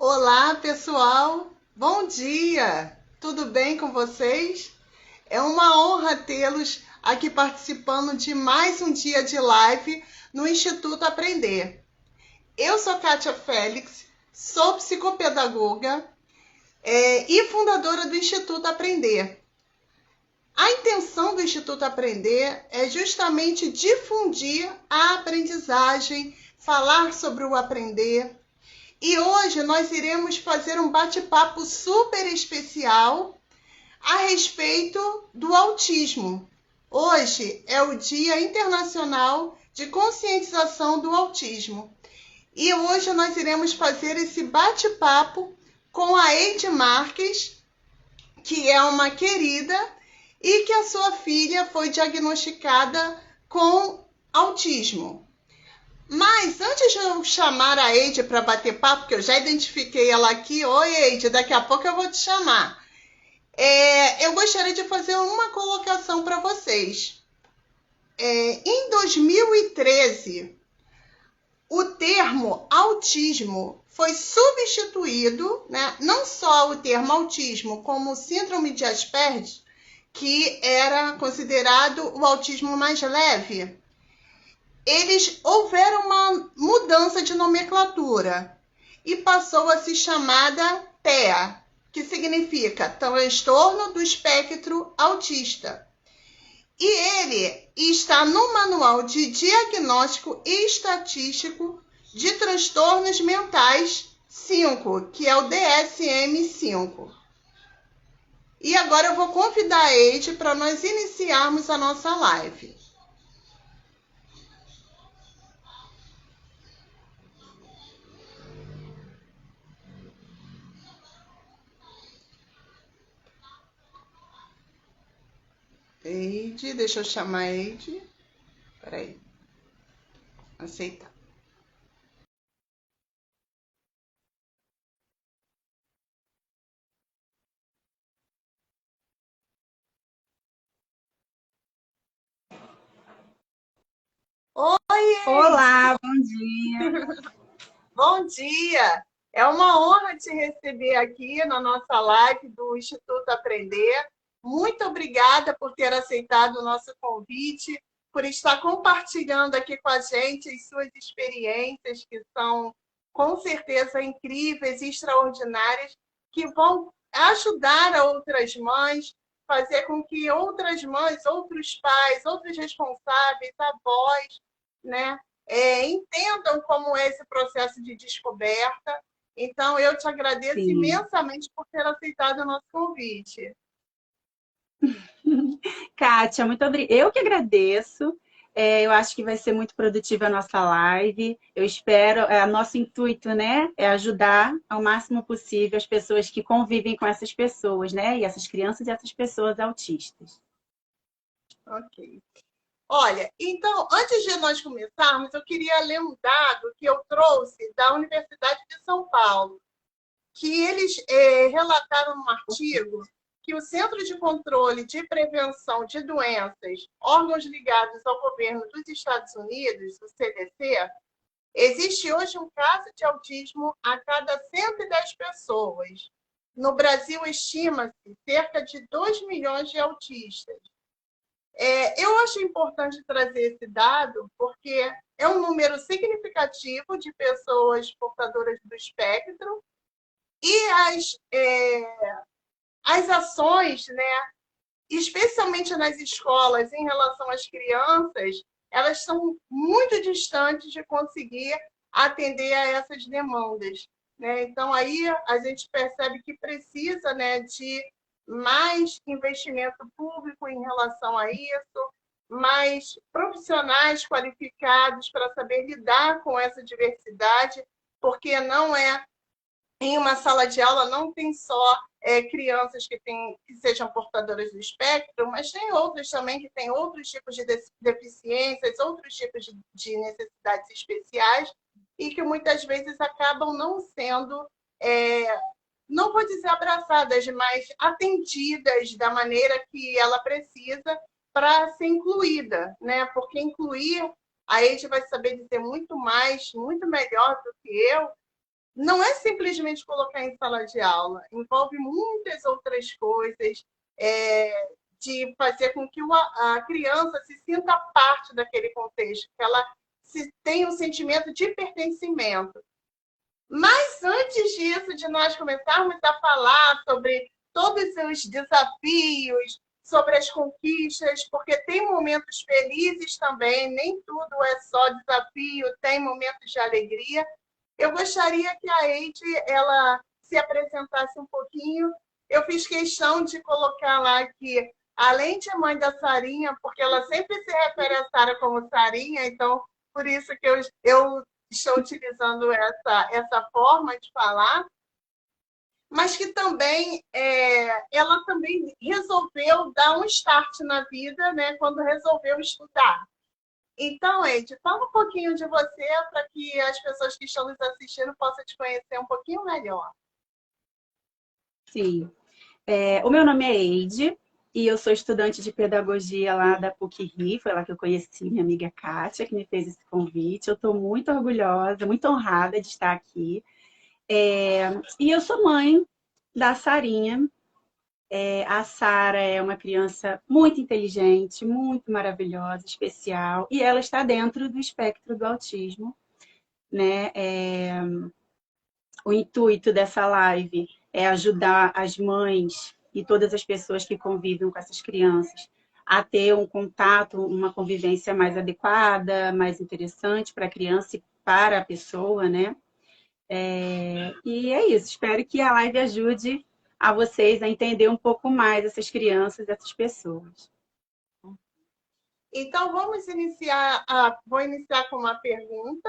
Olá, pessoal! Bom dia! Tudo bem com vocês? É uma honra tê-los aqui participando de mais um dia de live no Instituto Aprender. Eu sou Kátia Félix, sou psicopedagoga e fundadora do Instituto Aprender. A intenção do Instituto Aprender é justamente difundir a aprendizagem, falar sobre o aprender. E hoje nós iremos fazer um bate-papo super especial a respeito do autismo. Hoje é o Dia Internacional de Conscientização do Autismo. E hoje nós iremos fazer esse bate-papo com a Eide Marques, que é uma querida e que a sua filha foi diagnosticada com autismo. Mas antes de eu chamar a Eide para bater papo, que eu já identifiquei ela aqui, oi Eide, daqui a pouco eu vou te chamar. Eu gostaria de fazer uma colocação para vocês. Em 2013, o termo autismo foi substituído, né? Não só o termo autismo, como síndrome de Asperger, que era considerado o autismo mais leve. Eles houveram uma mudança de nomenclatura e passou a se chamada TEA, que significa transtorno do espectro autista. E ele está no Manual de Diagnóstico e Estatístico de Transtornos Mentais 5, que é o DSM-5. E agora eu vou convidar a Eide para nós iniciarmos a nossa live. Eide, deixa eu chamar a Eide. Peraí. Aceitar. Oi, Olá, bom dia. bom dia! É uma honra te receber aqui na nossa live do Instituto Aprender. Muito obrigada por ter aceitado o nosso convite, por estar compartilhando aqui com a gente as suas experiências, que são com certeza incríveis e extraordinárias, que vão ajudar a outras mães, fazer com que outras mães, outros pais, outros responsáveis, avós, né, entendam como é esse processo de descoberta. Então, eu te agradeço Sim. imensamente por ter aceitado o nosso convite. Kátia, muito obrigada. Eu que agradeço. Eu acho que vai ser muito produtiva a nossa live. Eu espero, nosso intuito, né, é ajudar ao máximo possível as pessoas que convivem com essas pessoas, né, e essas crianças e essas pessoas autistas. Ok. Olha, então, antes de nós começarmos, eu queria ler um dado que eu trouxe da Universidade de São Paulo, que eles relataram num artigo que o Centro de Controle de Prevenção de Doenças, órgãos ligados ao governo dos Estados Unidos, o CDC, existe hoje um caso de autismo a cada 110 pessoas. No Brasil, estima-se cerca de 2 milhões de autistas. Eu acho importante trazer esse dado porque é um número significativo de pessoas portadoras do espectro e as ações, né, especialmente nas escolas, em relação às crianças, elas são muito distantes de conseguir atender a essas demandas, né? Então, aí a gente percebe que precisa, né, de mais investimento público em relação a isso, mais profissionais qualificados para saber lidar com essa diversidade, porque não é em uma sala de aula não tem só crianças que sejam portadoras do espectro, mas tem outras também que têm outros tipos de deficiências, outros tipos de necessidades especiais e que muitas vezes acabam não sendo, não vou dizer abraçadas, mas atendidas da maneira que ela precisa para ser incluída, né? Porque incluir, a gente vai saber dizer muito mais, muito melhor do que eu, não é simplesmente colocar em sala de aula, envolve muitas outras coisas, de fazer com que a criança se sinta parte daquele contexto, que ela tenha um sentimento de pertencimento. Mas antes disso, de nós começarmos a falar sobre todos os desafios, sobre as conquistas, porque tem momentos felizes também, nem tudo é só desafio, tem momentos de alegria. Eu gostaria que a Eide, ela se apresentasse um pouquinho. Eu fiz questão de colocar lá que, além de mãe da Sarinha, porque ela sempre se refere a Sara como Sarinha, então por isso que eu estou utilizando essa forma de falar, mas que também ela também resolveu dar um start na vida, né, quando resolveu estudar. Então, Ed, fala um pouquinho de você para que as pessoas que estão nos assistindo possam te conhecer um pouquinho melhor. Sim. O meu nome é Eide e eu sou estudante de pedagogia lá da PUC-Rio. Foi lá que eu conheci minha amiga Kátia, que me fez esse convite. Eu estou muito orgulhosa, muito honrada de estar aqui. E eu sou mãe da Sarinha. A Sara é uma criança muito inteligente, muito maravilhosa, especial, e ela está dentro do espectro do autismo, né? O intuito dessa live é ajudar as mães e todas as pessoas que convivem com essas crianças a ter um contato, uma convivência mais adequada, mais interessante para a criança e para a pessoa, né? E é isso. Espero que a live ajude a vocês a entender um pouco mais essas crianças, essas pessoas. Então, vou iniciar com uma pergunta.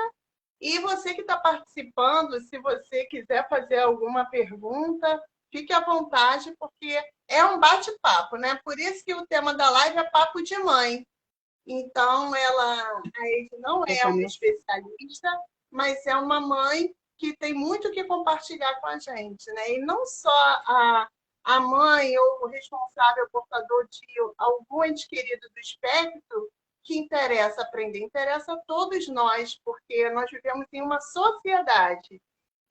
E você que está participando, se você quiser fazer alguma pergunta, fique à vontade, porque é um bate-papo, né? Por isso que o tema da live é papo de mãe. Então, a Eide não é uma especialista, mas é uma mãe que tem muito o que compartilhar com a gente, né? E não só a mãe ou o responsável portador de algum ente querido do espectro que interessa aprender, interessa a todos nós, porque nós vivemos em uma sociedade.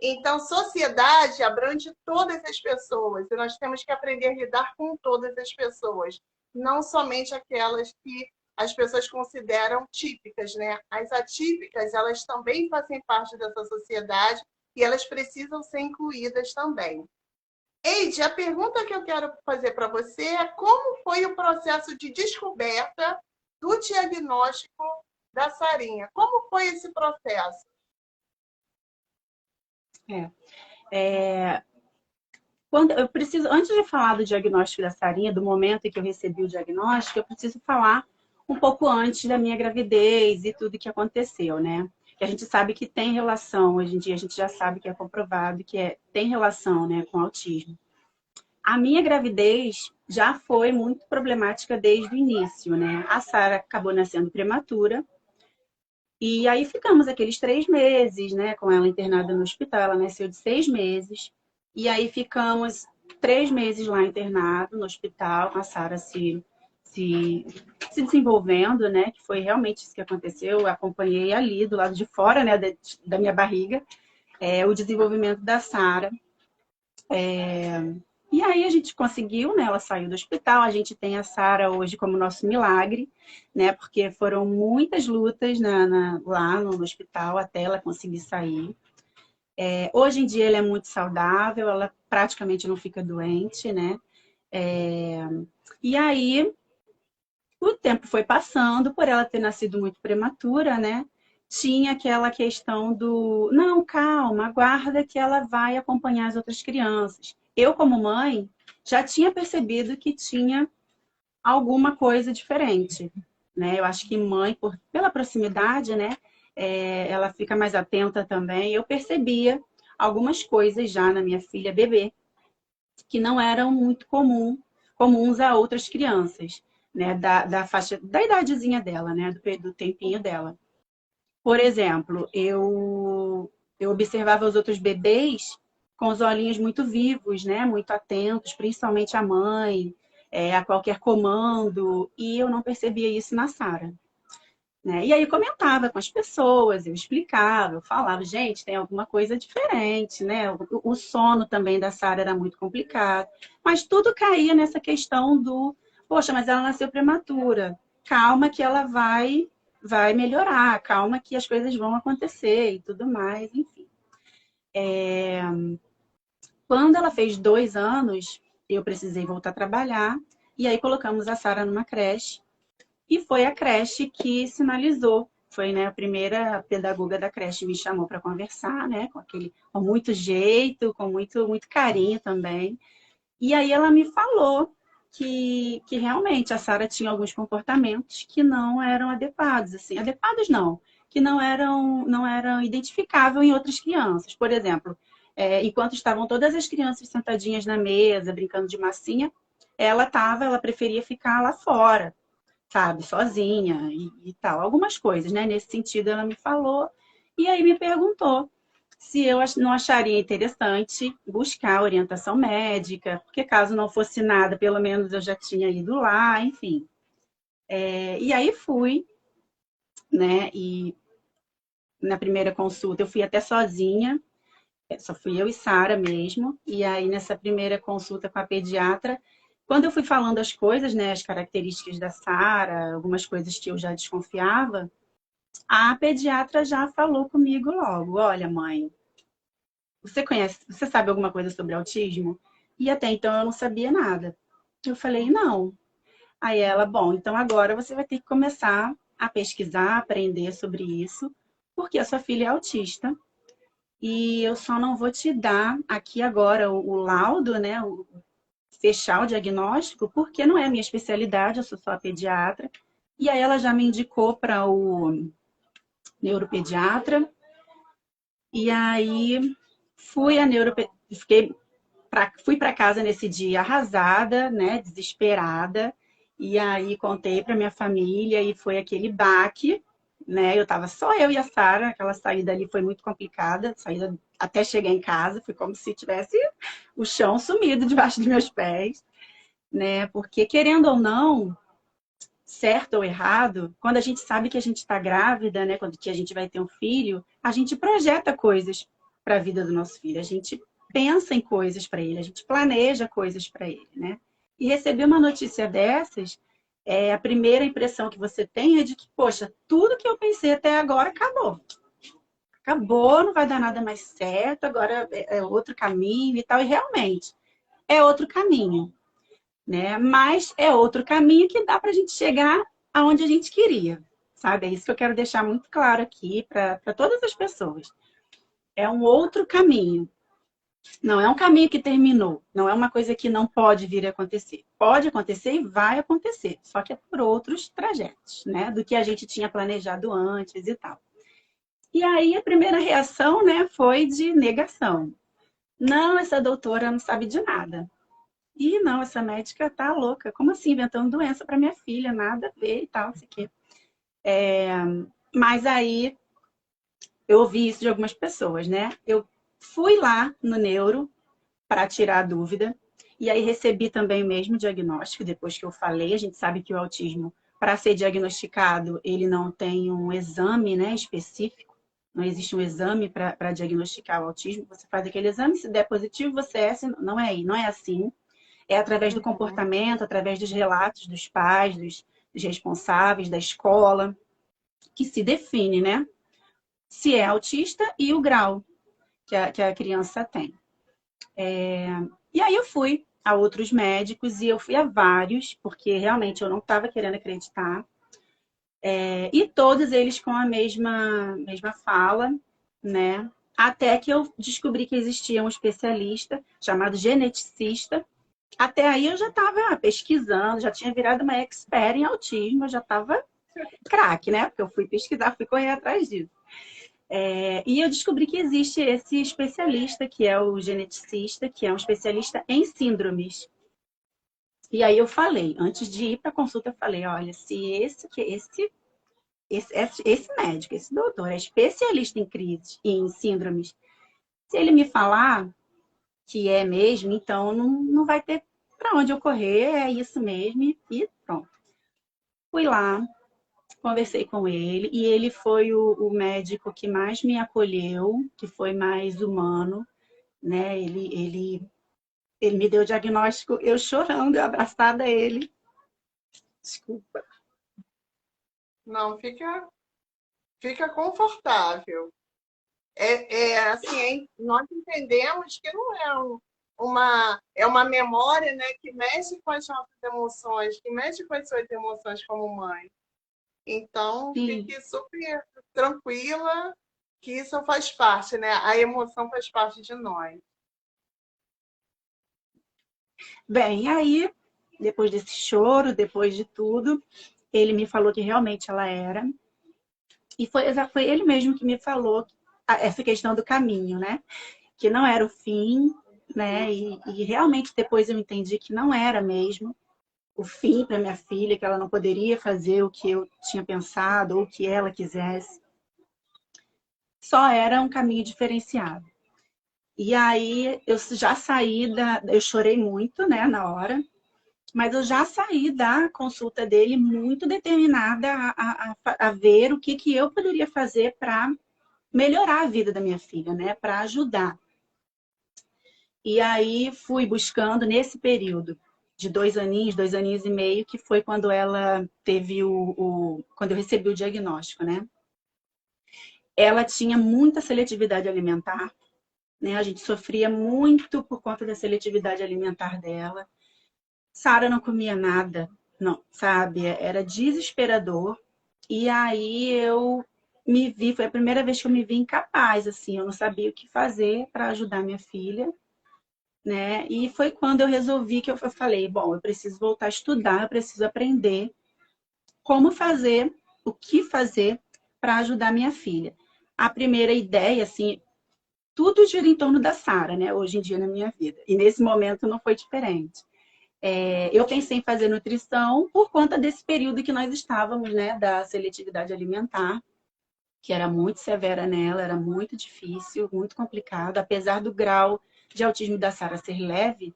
Então, sociedade abrange todas as pessoas, e nós temos que aprender a lidar com todas as pessoas, não somente aquelas que as pessoas consideram típicas, né? As atípicas, elas também fazem parte dessa sociedade e elas precisam ser incluídas também. Eide, a pergunta que eu quero fazer para você é como foi o processo de descoberta do diagnóstico da Sarinha? Como foi esse processo? Quando eu preciso, antes de falar do diagnóstico da Sarinha, do momento em que eu recebi o diagnóstico, eu preciso falar um pouco antes da minha gravidez e tudo que aconteceu, né? Que a gente sabe que tem relação, hoje em dia a gente já sabe que é comprovado que tem relação, né, com autismo. A minha gravidez já foi muito problemática desde o início, né? A Sara acabou nascendo prematura e aí ficamos aqueles 3 meses, né, com ela internada no hospital. Ela nasceu de 6 meses e aí ficamos 3 meses lá internado no hospital, com a Sara se desenvolvendo, né? Que foi realmente isso que aconteceu. Eu acompanhei ali do lado de fora, né, da minha barriga, o desenvolvimento da Sara. E aí a gente conseguiu, né? Ela saiu do hospital. A gente tem a Sara hoje como nosso milagre, né? Porque foram muitas lutas lá no hospital até ela conseguir sair. Hoje em dia ela é muito saudável, ela praticamente não fica doente, né? E aí o tempo foi passando, por ela ter nascido muito prematura, né? Tinha aquela questão do, não, calma, aguarda que ela vai acompanhar as outras crianças. Eu, como mãe, já tinha percebido que tinha alguma coisa diferente, né? Eu acho que mãe, pela proximidade, né? Ela fica mais atenta também. Eu percebia algumas coisas já na minha filha bebê, que não eram muito comuns a outras crianças, né? Da faixa, da idadezinha dela, né? Do tempinho dela. Por exemplo, eu observava os outros bebês com os olhinhos muito vivos, né? Muito atentos, principalmente a mãe, a qualquer comando, e eu não percebia isso na Sara. né? E aí eu comentava com as pessoas, eu explicava, eu falava, gente, tem alguma coisa diferente, né? O sono também da Sara era muito complicado, mas tudo caía nessa questão do, poxa, mas ela nasceu prematura, calma que ela vai melhorar, calma que as coisas vão acontecer e tudo mais, enfim. Quando ela fez 2 anos, eu precisei voltar a trabalhar, e aí colocamos a Sara numa creche, e foi a creche que sinalizou. Foi, né, a primeira pedagoga da creche me chamou para conversar, né, com muito jeito, com muito carinho também. E aí ela me falou que realmente a Sara tinha alguns comportamentos que não eram adequados, assim, adequados não, que não eram identificáveis em outras crianças. Por exemplo, enquanto estavam todas as crianças sentadinhas na mesa, brincando de massinha, ela preferia ficar lá fora, sabe, sozinha e tal. Algumas coisas, né? Nesse sentido, ela me falou e aí me perguntou se eu não acharia interessante buscar orientação médica, porque caso não fosse nada, pelo menos eu já tinha ido lá, enfim. E aí fui, né? E na primeira consulta eu fui até sozinha, só fui eu e Sara mesmo. E aí nessa primeira consulta com a pediatra, quando eu fui falando as coisas, né, as características da Sara, algumas coisas que eu já desconfiava, a pediatra já falou comigo logo: olha, mãe, você sabe alguma coisa sobre autismo? E até então eu não sabia nada. Eu falei, não. Aí ela, bom, então agora você vai ter que começar a pesquisar, aprender sobre isso, porque a sua filha é autista. E eu só não vou te dar aqui agora o laudo, né? Fechar o diagnóstico, porque não é a minha especialidade, eu sou só a pediatra. E aí ela já me indicou para o neuropediatra. E aí fui a fui para casa nesse dia arrasada, né, desesperada. E aí contei para minha família e foi aquele baque, né? Eu tava só eu e a Sara, aquela saída ali foi muito complicada, saída até chegar em casa, foi como se tivesse o chão sumido debaixo dos meus pés, né? Porque querendo ou não, certo ou errado, quando a gente sabe que a gente está grávida, né, quando que a gente vai ter um filho, a gente projeta coisas para a vida do nosso filho, a gente pensa em coisas para ele, a gente planeja coisas para ele, né? E receber uma notícia dessas, a primeira impressão que você tem é de que, poxa, tudo que eu pensei até agora acabou. Acabou, não vai dar nada mais certo, agora é outro caminho e tal. E realmente, é outro caminho, né? Mas é outro caminho que dá para a gente chegar aonde a gente queria, sabe? É isso que eu quero deixar muito claro aqui para todas as pessoas. É um outro caminho. Não é um caminho que terminou. Não é uma coisa que não pode vir a acontecer. Pode acontecer e vai acontecer. Só que é por outros trajetos, né? Do que a gente tinha planejado antes e tal. E aí a primeira reação, né, foi de negação. Não, essa doutora não sabe de nada. E não, essa médica tá louca. Como assim, inventando doença para minha filha? Nada a ver e tal, não sei o quê. Mas aí eu ouvi isso de algumas pessoas, né? Eu fui lá no neuro para tirar a dúvida. E aí recebi também o mesmo diagnóstico depois que eu falei. A gente sabe que o autismo, para ser diagnosticado, ele não tem um exame, né, específico. Não existe um exame para diagnosticar o autismo. Você faz aquele exame, se der positivo, você é. Não é assim. É através do comportamento, através dos relatos dos pais, dos responsáveis, da escola, que se define, né? Se é autista e o grau que a criança tem. E aí eu fui a outros médicos e eu fui a vários, porque realmente eu não estava querendo acreditar. E todos eles com a mesma fala, né? Até que eu descobri que existia um especialista chamado geneticista. Até aí eu já estava pesquisando, já tinha virado uma expert em autismo, eu já estava craque, né? Porque eu fui pesquisar, fui correr atrás disso. E eu descobri que existe esse especialista, que é o geneticista, que é um especialista em síndromes. E aí eu falei, antes de ir para a consulta, eu falei, olha, se esse médico, esse doutor, é especialista em crises e em síndromes, se ele me falar que é mesmo, então não vai ter para onde eu correr, é isso mesmo, e pronto. Fui lá, conversei com ele e ele foi o médico que mais me acolheu, que foi mais humano, né? Ele me deu o diagnóstico, eu chorando, eu abraçada a ele. Desculpa. Não, fica confortável. Assim, nós entendemos que não é uma memória, né, que mexe com as nossas emoções, que mexe com as suas emoções como mãe. Então, Sim. fique super tranquila que isso faz parte, né? A emoção faz parte de nós. Bem, aí, depois desse choro, depois de tudo, ele me falou que realmente ela era. E foi ele mesmo que me falou essa questão do caminho, né? Que não era o fim, né? E realmente depois eu entendi que não era mesmo o fim para minha filha, que ela não poderia fazer o que eu tinha pensado ou o que ela quisesse. Só era um caminho diferenciado. E aí eu já saí eu chorei muito, né, na hora, mas eu já saí da consulta dele muito determinada a ver o que eu poderia fazer para melhorar a vida da minha filha, né, para ajudar. E aí fui buscando nesse período de 2 aninhos e meio, que foi quando ela teve quando eu recebi o diagnóstico, né? Ela tinha muita seletividade alimentar, né? A gente sofria muito por conta da seletividade alimentar dela. Sara não comia nada, não, sabe? Era desesperador. E aí eu me vi, foi a primeira vez que eu me vi incapaz, assim, eu não sabia o que fazer para ajudar minha filha, né? E foi quando eu resolvi que eu falei, bom, eu preciso voltar a estudar, eu preciso aprender como fazer, o que fazer para ajudar minha filha. A primeira ideia, assim, tudo gira em torno da Sara, né? Hoje em dia na minha vida. E nesse momento não foi diferente. Eu pensei em fazer nutrição por conta desse período que nós estávamos, né? Da seletividade alimentar, que era muito severa nela, era muito difícil, muito complicado. Apesar do grau de autismo da Sara ser leve,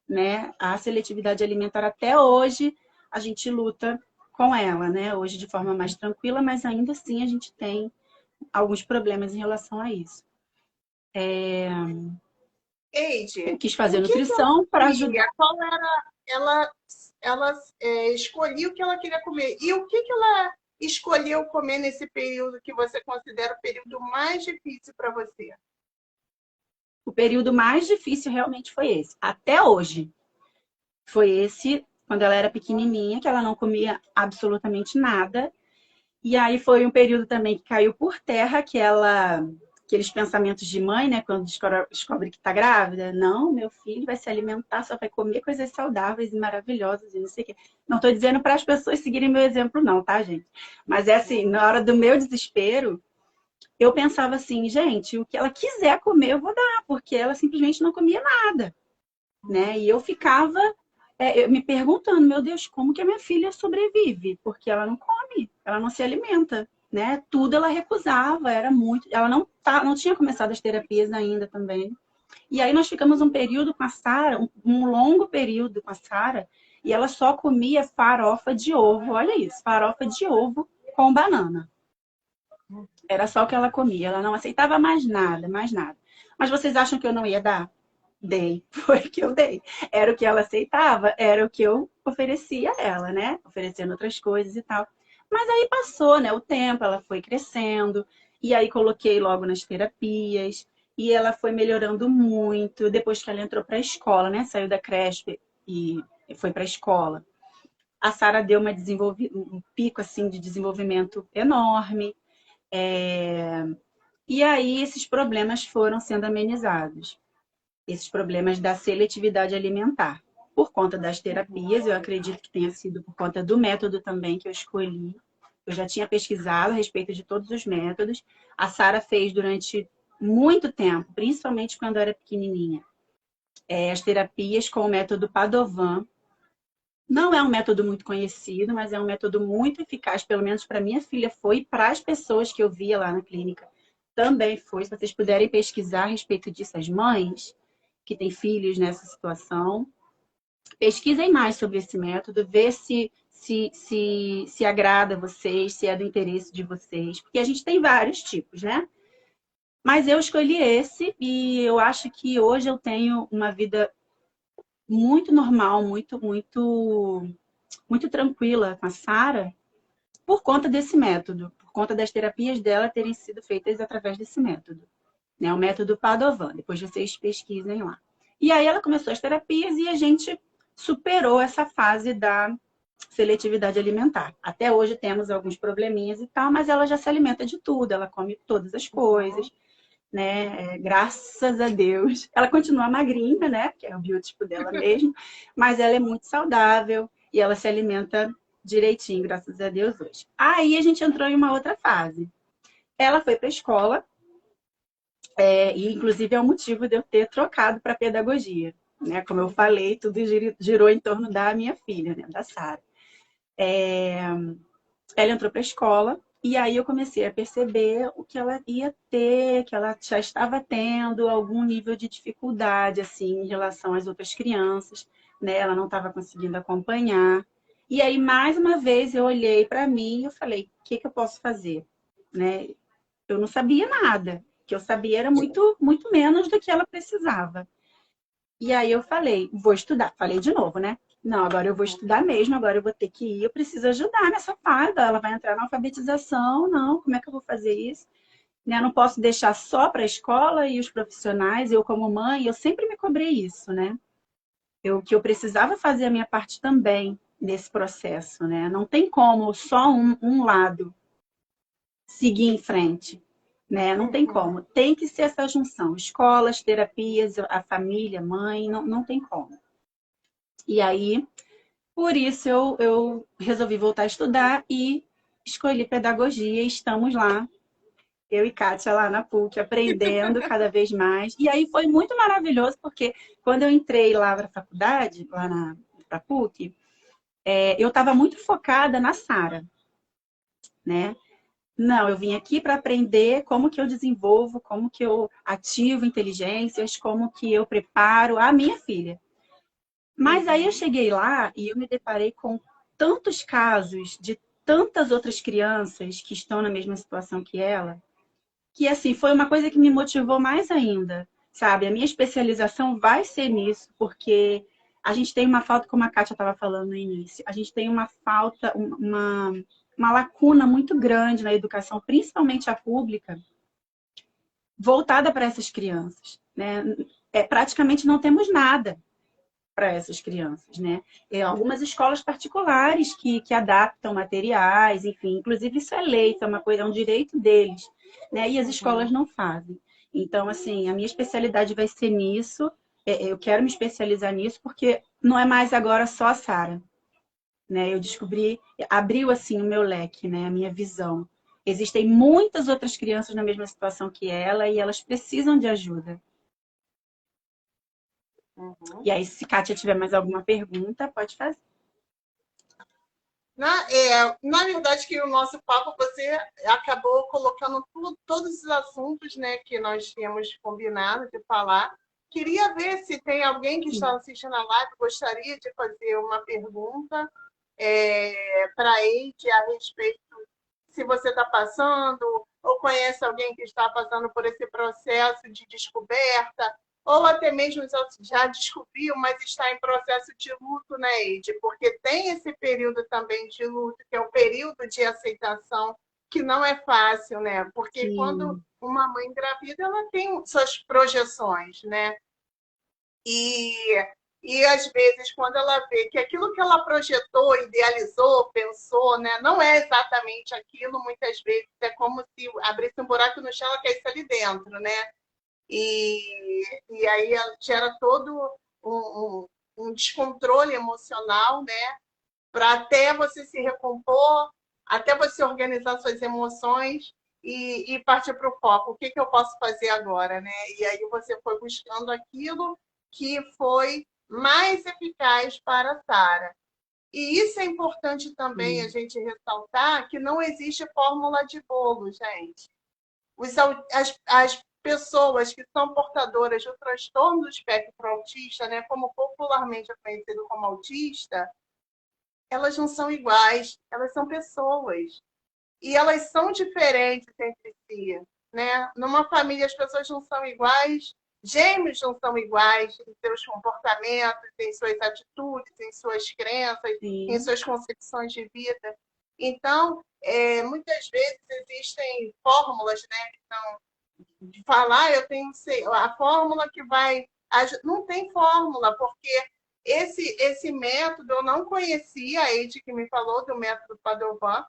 né? A seletividade alimentar até hoje a gente luta com ela, né? Hoje de forma mais tranquila, mas ainda assim a gente tem alguns problemas em relação a isso. Eu Eide, quis o fazer que ela nutrição para ajudar. comia? Qual era. Ela escolhia o que ela queria comer. E o que ela escolheu comer nesse período que você considera o período mais difícil para você? O período mais difícil realmente foi esse. Até hoje. Foi esse, quando ela era pequenininha, que ela não comia absolutamente nada. E aí foi um período também que caiu por terra aqueles pensamentos de mãe, né? Quando descobre que está grávida. Não, meu filho vai se alimentar, só vai comer coisas saudáveis e maravilhosas e não sei o quê. Não estou dizendo para as pessoas seguirem meu exemplo, não, tá, gente? Mas é assim, na hora do meu desespero, eu pensava assim, gente, o que ela quiser comer eu vou dar, porque ela simplesmente não comia nada, né? E eu ficava me perguntando, meu Deus, como que a minha filha sobrevive? Porque ela não come, ela não se alimenta, né? Tudo ela recusava, era muito. Ela não tinha começado as terapias ainda também. E aí nós ficamos um período com a Sara, um longo período com a Sara, e ela só comia farofa de ovo. Olha isso, farofa de ovo com banana. Era só o que ela comia, ela não aceitava mais nada, mais nada. Mas vocês acham que eu não ia dar? Dei, foi o que eu dei. Era o que ela aceitava, era o que eu oferecia a ela, né? Oferecendo outras coisas e tal. Mas aí passou, né? O tempo, ela foi crescendo, e aí coloquei logo nas terapias, e ela foi melhorando muito. Depois que ela entrou para a escola, né? Saiu da creche e foi para a escola. A Sara deu um pico assim de desenvolvimento enorme. E aí esses problemas foram sendo amenizados, esses problemas da seletividade alimentar. Por conta das terapias, eu acredito que tenha sido por conta do método também que eu escolhi. Eu já tinha pesquisado a respeito de todos os métodos. A Sara fez durante muito tempo, principalmente quando eu era pequenininha, as terapias com o método Padovan. Não é um método muito conhecido, mas é um método muito eficaz, pelo menos para minha filha foi, e para as pessoas que eu via lá na clínica também foi. Se vocês puderem pesquisar a respeito disso, as mães que têm filhos nessa situação, pesquisem mais sobre esse método, ver se se agrada a vocês, se é do interesse de vocês, porque a gente tem vários tipos, né? Mas eu escolhi esse e eu acho que hoje eu tenho uma vida muito normal, muito tranquila com a Sara por conta desse método, por conta das terapias dela terem sido feitas através desse método, né? O método Padovan. Depois vocês pesquisem lá. E aí ela começou as terapias e a gente superou essa fase da seletividade alimentar. Até hoje temos alguns probleminhas e tal, mas ela já se alimenta de tudo, ela come todas as coisas, né? Graças a Deus. Ela continua magrinha, né? Que é o biotipo dela mesmo, mas ela é muito saudável e ela se alimenta direitinho, graças a Deus, hoje. Aí a gente entrou em uma outra fase. Ela foi para a escola, e inclusive é o motivo de eu ter trocado para pedagogia, né? Como eu falei, tudo girou em torno da minha filha, né? Da Sara. Ela entrou para a escola e aí eu comecei a perceber o que ela ia ter, que ela já estava tendo algum nível de dificuldade assim em relação às outras crianças, né? Ela não estava conseguindo acompanhar. E aí mais uma vez eu olhei para mim e eu falei, o que que eu posso fazer, né? Eu não sabia nada, o que eu sabia era muito menos do que ela precisava. E aí eu falei, vou estudar. Falei de novo, né? Não, agora eu vou estudar mesmo, agora eu vou ter que ir, eu preciso ajudar nessa fase. Ela vai entrar na alfabetização, não, como é que eu vou fazer isso? Né? Eu não posso deixar só para a escola e os profissionais, eu como mãe, eu sempre me cobrei isso, né? Que eu precisava fazer a minha parte também nesse processo, né? Não tem como só um lado seguir em frente, né? Não tem como. Tem que ser essa junção. Escolas, terapias, a família, mãe, não tem como. E aí, por isso, eu resolvi voltar a estudar e escolhi pedagogia. E estamos lá, eu e Kátia lá na PUC, aprendendo cada vez mais. E aí foi muito maravilhoso, porque quando eu entrei lá para a faculdade, lá na PUC, eu estava muito focada na Sara, né? Não, eu vim aqui para aprender como que eu desenvolvo, como que eu ativo inteligências, como que eu preparo a minha filha. Mas aí eu cheguei lá e eu me deparei com tantos casos de tantas outras crianças que estão na mesma situação que ela, que assim, foi uma coisa que me motivou mais ainda, sabe? A minha especialização vai ser nisso, porque a gente tem uma falta, como a Kátia estava falando no início, a gente tem uma falta, uma lacuna muito grande na educação, principalmente a pública, voltada para essas crianças, né? Praticamente não temos nada para essas crianças, né? Algumas escolas particulares que adaptam materiais, enfim, inclusive isso é lei, isso é uma coisa, é um direito deles, né? E as escolas não fazem. Então, assim, a minha especialidade vai ser nisso. Eu quero me especializar nisso porque não é mais agora só a Sara, né? Eu descobri, abriu assim o meu leque, né? A minha visão. Existem muitas outras crianças na mesma situação que ela e elas precisam de ajuda. E aí, se Kátia tiver mais alguma pergunta, pode fazer. Na verdade, que o nosso papo, você acabou colocando todos os assuntos, né, que nós tínhamos combinado de falar. Queria ver se tem alguém que está assistindo a live, gostaria de fazer uma pergunta para a Eide a respeito se você está passando, ou conhece alguém que está passando por esse processo de descoberta, ou até mesmo já descobriu, mas está em processo de luto, né, Eide? Porque tem esse período também de luto, que é o período de aceitação, que não é fácil, né? Porque Sim. Quando uma mãe engravida, ela tem suas projeções, né? E às vezes, quando ela vê que aquilo que ela projetou, idealizou, pensou, né, não é exatamente aquilo, muitas vezes é como se abrisse um buraco no chão e ela caísse ali dentro, né? E aí ela gera todo um descontrole emocional, né? Para até você se recompor, até você organizar suas emoções e partir para o foco. O que, que eu posso fazer agora, né? E aí você foi buscando aquilo que foi mais eficaz para a Sara. E isso é importante também a gente ressaltar, que não existe fórmula de bolo, gente. As pessoas que são portadoras do transtorno do espectro autista, né, como popularmente é conhecido como autista, elas não são iguais, elas são pessoas. E elas são diferentes entre si, né? Numa família as pessoas não são iguais, gêmeos não são iguais em seus comportamentos, em suas atitudes, em suas crenças, em Sim, suas concepções de vida. Então, muitas vezes existem fórmulas, né? Então, de falar, eu tenho a fórmula que vai. Não tem fórmula, porque esse método eu não conhecia, a Eide que me falou do método Padovan,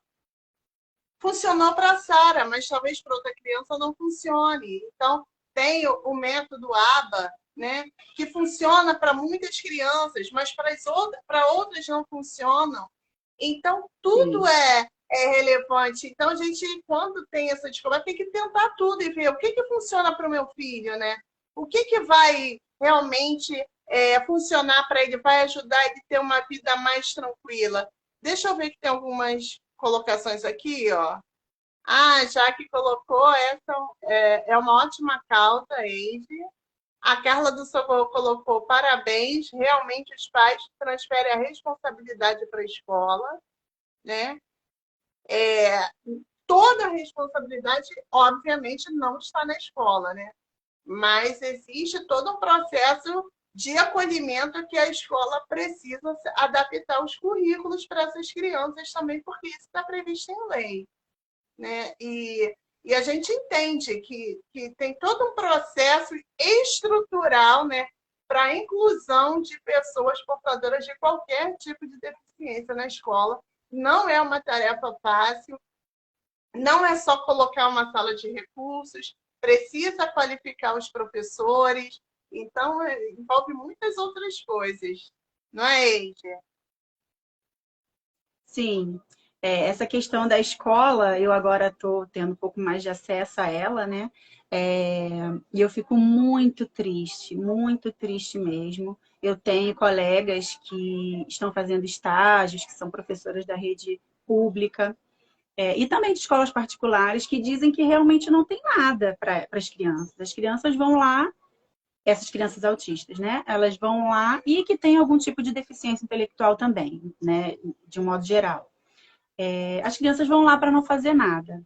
funcionou para a Sara, mas talvez para outra criança não funcione. Então, tem o método ABA, né, que funciona para muitas crianças, mas para outras não funcionam. Então, tudo sim. é relevante. Então, a gente, quando tem essa descoberta, tem que tentar tudo e ver o que funciona para o meu filho, né? O que vai realmente funcionar para ele, vai ajudar ele a ter uma vida mais tranquila. Deixa eu ver que tem algumas colocações aqui, ó. Ah, já que colocou, essa é uma ótima causa, Eide. A Carla do Socorro colocou parabéns, realmente os pais transferem a responsabilidade para a escola, né? Toda a responsabilidade, obviamente, não está na escola, né? Mas existe todo um processo de acolhimento que a escola precisa adaptar os currículos para essas crianças também, porque isso está previsto em lei, né? E a gente entende que tem todo um processo estrutural, né, para a inclusão de pessoas portadoras de qualquer tipo de deficiência na escola. Não é uma tarefa fácil, não é só colocar uma sala de recursos, precisa qualificar os professores, então envolve muitas outras coisas, não é, Eide? Sim, essa questão da escola, eu agora estou tendo um pouco mais de acesso a ela, né? É, e eu fico muito triste mesmo. Eu tenho colegas que estão fazendo estágios, que são professoras da rede pública, e também de escolas particulares, que dizem que realmente não tem nada para as crianças. As crianças vão lá, essas crianças autistas, né? Elas vão lá e que têm algum tipo de deficiência intelectual também, né? De um modo geral. As crianças vão lá para não fazer nada.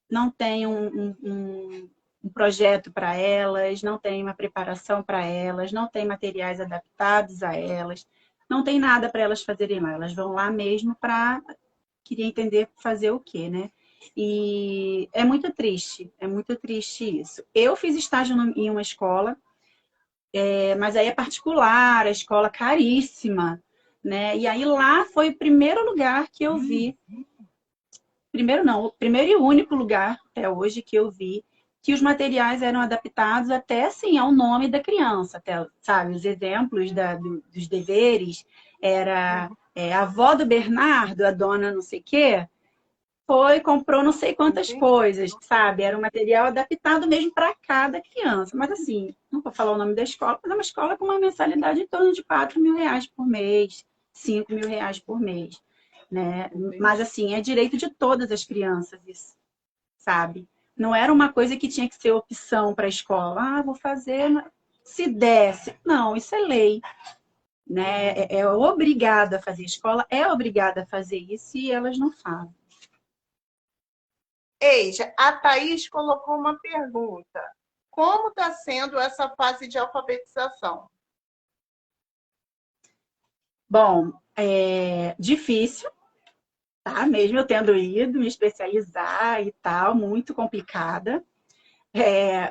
Não tem um projeto para elas, não tem uma preparação para elas, não tem materiais adaptados a elas, não tem nada para elas fazerem lá. Elas vão lá mesmo para queria entender fazer o quê, né? E é muito triste isso. Eu fiz estágio em uma escola, mas aí é particular, a escola caríssima, né? E aí lá foi o primeiro lugar que eu vi. Primeiro não, o primeiro e único lugar até hoje que eu vi que os materiais eram adaptados até assim ao nome da criança, até, sabe, os exemplos dos deveres era a avó do Bernardo, a dona não sei o quê, comprou não sei quantas Entendi. coisas, sabe? Era um material adaptado mesmo para cada criança. Mas assim, não vou falar o nome da escola, mas é uma escola com uma mensalidade em torno de R$ 4.000 por mês, R$ 5.000 por mês, né? Mas Entendi. assim, é direito de todas as crianças isso, sabe? Não era uma coisa que tinha que ser opção para a escola. Ah, vou fazer se desse. Não, isso é lei, né? É obrigada a fazer. A escola é obrigada a fazer isso e elas não fazem. Eija, a Thaís colocou uma pergunta. Como está sendo essa fase de alfabetização? Bom, é difícil, tá? Mesmo eu tendo ido me especializar e tal, muito complicada.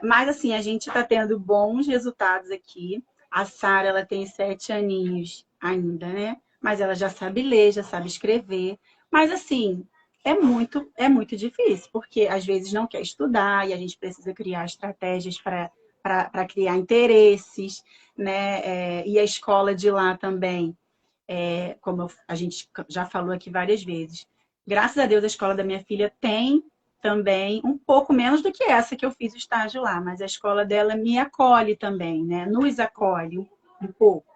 Mas assim, a gente está tendo bons resultados aqui. A Sara, ela tem 7 aninhos ainda, né? Mas ela já sabe ler, já sabe escrever. Mas assim, é muito difícil, porque às vezes não quer estudar e a gente precisa criar estratégias para criar interesses, né? E a escola de lá também como a gente já falou aqui várias vezes. Graças a Deus, a escola da minha filha tem também um pouco menos do que essa que eu fiz o estágio lá, mas a escola dela me acolhe também, né? Nos acolhe um pouco.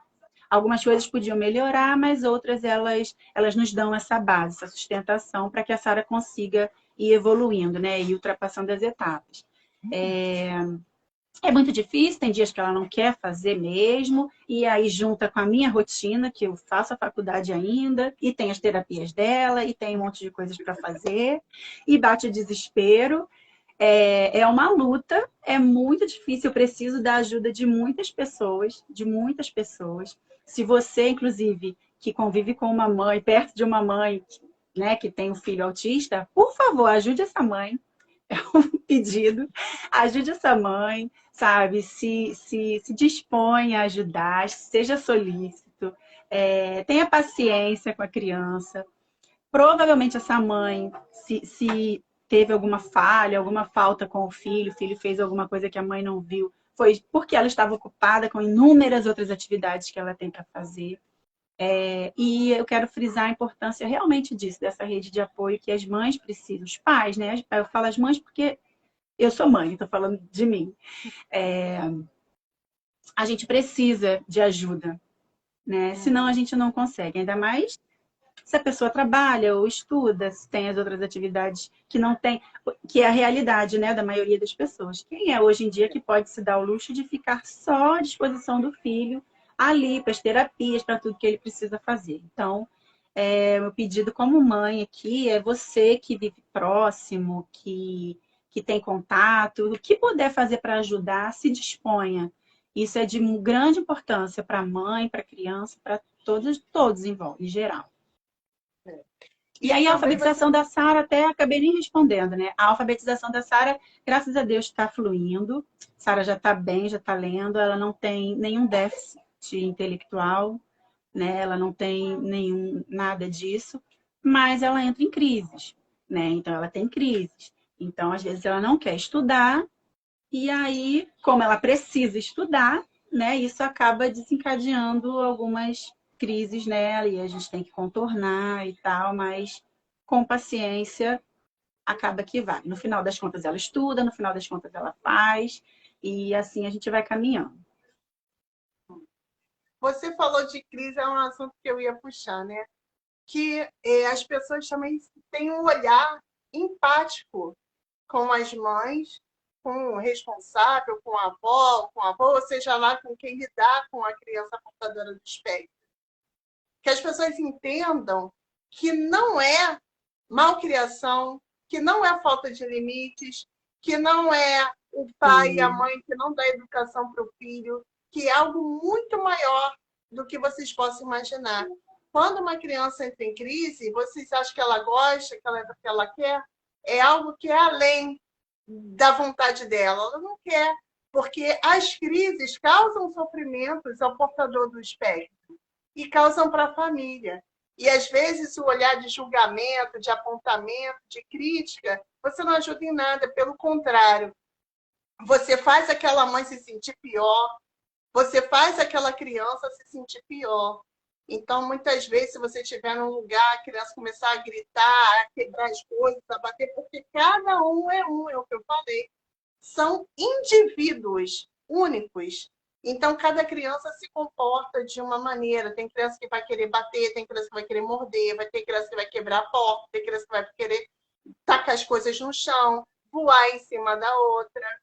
Algumas coisas podiam melhorar, mas outras elas nos dão essa base, essa sustentação para que a Sara consiga ir evoluindo, né? E ultrapassando as etapas. É muito difícil, tem dias que ela não quer fazer mesmo, e aí junta com a minha rotina, que eu faço a faculdade ainda, e tem as terapias dela, e tem um monte de coisas para fazer, e bate o desespero. É uma luta, é muito difícil, eu preciso da ajuda de muitas pessoas, de muitas pessoas. Se você, inclusive, que convive com uma mãe, perto de uma mãe, né, que tem um filho autista, por favor, ajude essa mãe, pedido, ajude essa mãe, sabe? Se dispõe a ajudar, seja solícito, tenha paciência com a criança. Provavelmente essa mãe, se teve alguma falha, alguma falta com o filho fez alguma coisa que a mãe não viu, foi porque ela estava ocupada com inúmeras outras atividades que ela tem para fazer. E eu quero frisar a importância realmente disso, dessa rede de apoio que as mães precisam, os pais, né? Eu falo as mães porque eu sou mãe, estou falando de mim. A gente precisa de ajuda, né? Senão a gente não consegue. Ainda mais se a pessoa trabalha ou estuda, se tem as outras atividades que não tem, que é a realidade, né, da maioria das pessoas. Quem é hoje em dia que pode se dar o luxo de ficar só à disposição do filho ali para as terapias, para tudo que ele precisa fazer? Então, meu pedido como mãe aqui é você que vive próximo, que tem contato, o que puder fazer para ajudar, se disponha. Isso é de grande importância para a mãe, para a criança, para todos em geral. E aí a alfabetização da Sara, até acabei nem respondendo, né? A alfabetização da Sara, graças a Deus, está fluindo. Sara já está bem, já está lendo, ela não tem nenhum déficit intelectual, né? Ela não tem nada disso, mas ela entra em crises, né? Então ela tem crises. Então, às vezes, ela não quer estudar, e aí, como ela precisa estudar, né? Isso acaba desencadeando algumas crises nela, e a gente tem que contornar e tal, mas com paciência acaba que vai. No final das contas, ela estuda, no final das contas, ela faz, e assim a gente vai caminhando. Você falou de crise, é um assunto que eu ia puxar, né? Que as pessoas também têm um olhar empático com as mães, com o responsável, com a avó, com a avô, ou seja lá com quem lidar com a criança portadora do espectro. Que as pessoas entendam que não é malcriação, que não é falta de limites, que não é o pai e a mãe que não dá educação para o filho, que é algo muito maior do que vocês possam imaginar. Quando uma criança entra em crise, vocês acham que ela gosta, que ela é o que ela quer? É algo que é além da vontade dela. Ela não quer, porque as crises causam sofrimentos ao portador do espectro e causam para a família. E, às vezes, o olhar de julgamento, de apontamento, de crítica, você não ajuda em nada, pelo contrário. Você faz aquela mãe se sentir pior, você faz aquela criança se sentir pior. Então, muitas vezes, se você estiver num lugar, a criança começar a gritar, a quebrar as coisas, a bater, porque cada um, é o que eu falei. São indivíduos únicos. Então, cada criança se comporta de uma maneira. Tem criança que vai querer bater, tem criança que vai querer morder, vai ter criança que vai quebrar a porta, tem criança que vai querer tacar as coisas no chão, voar em cima da outra.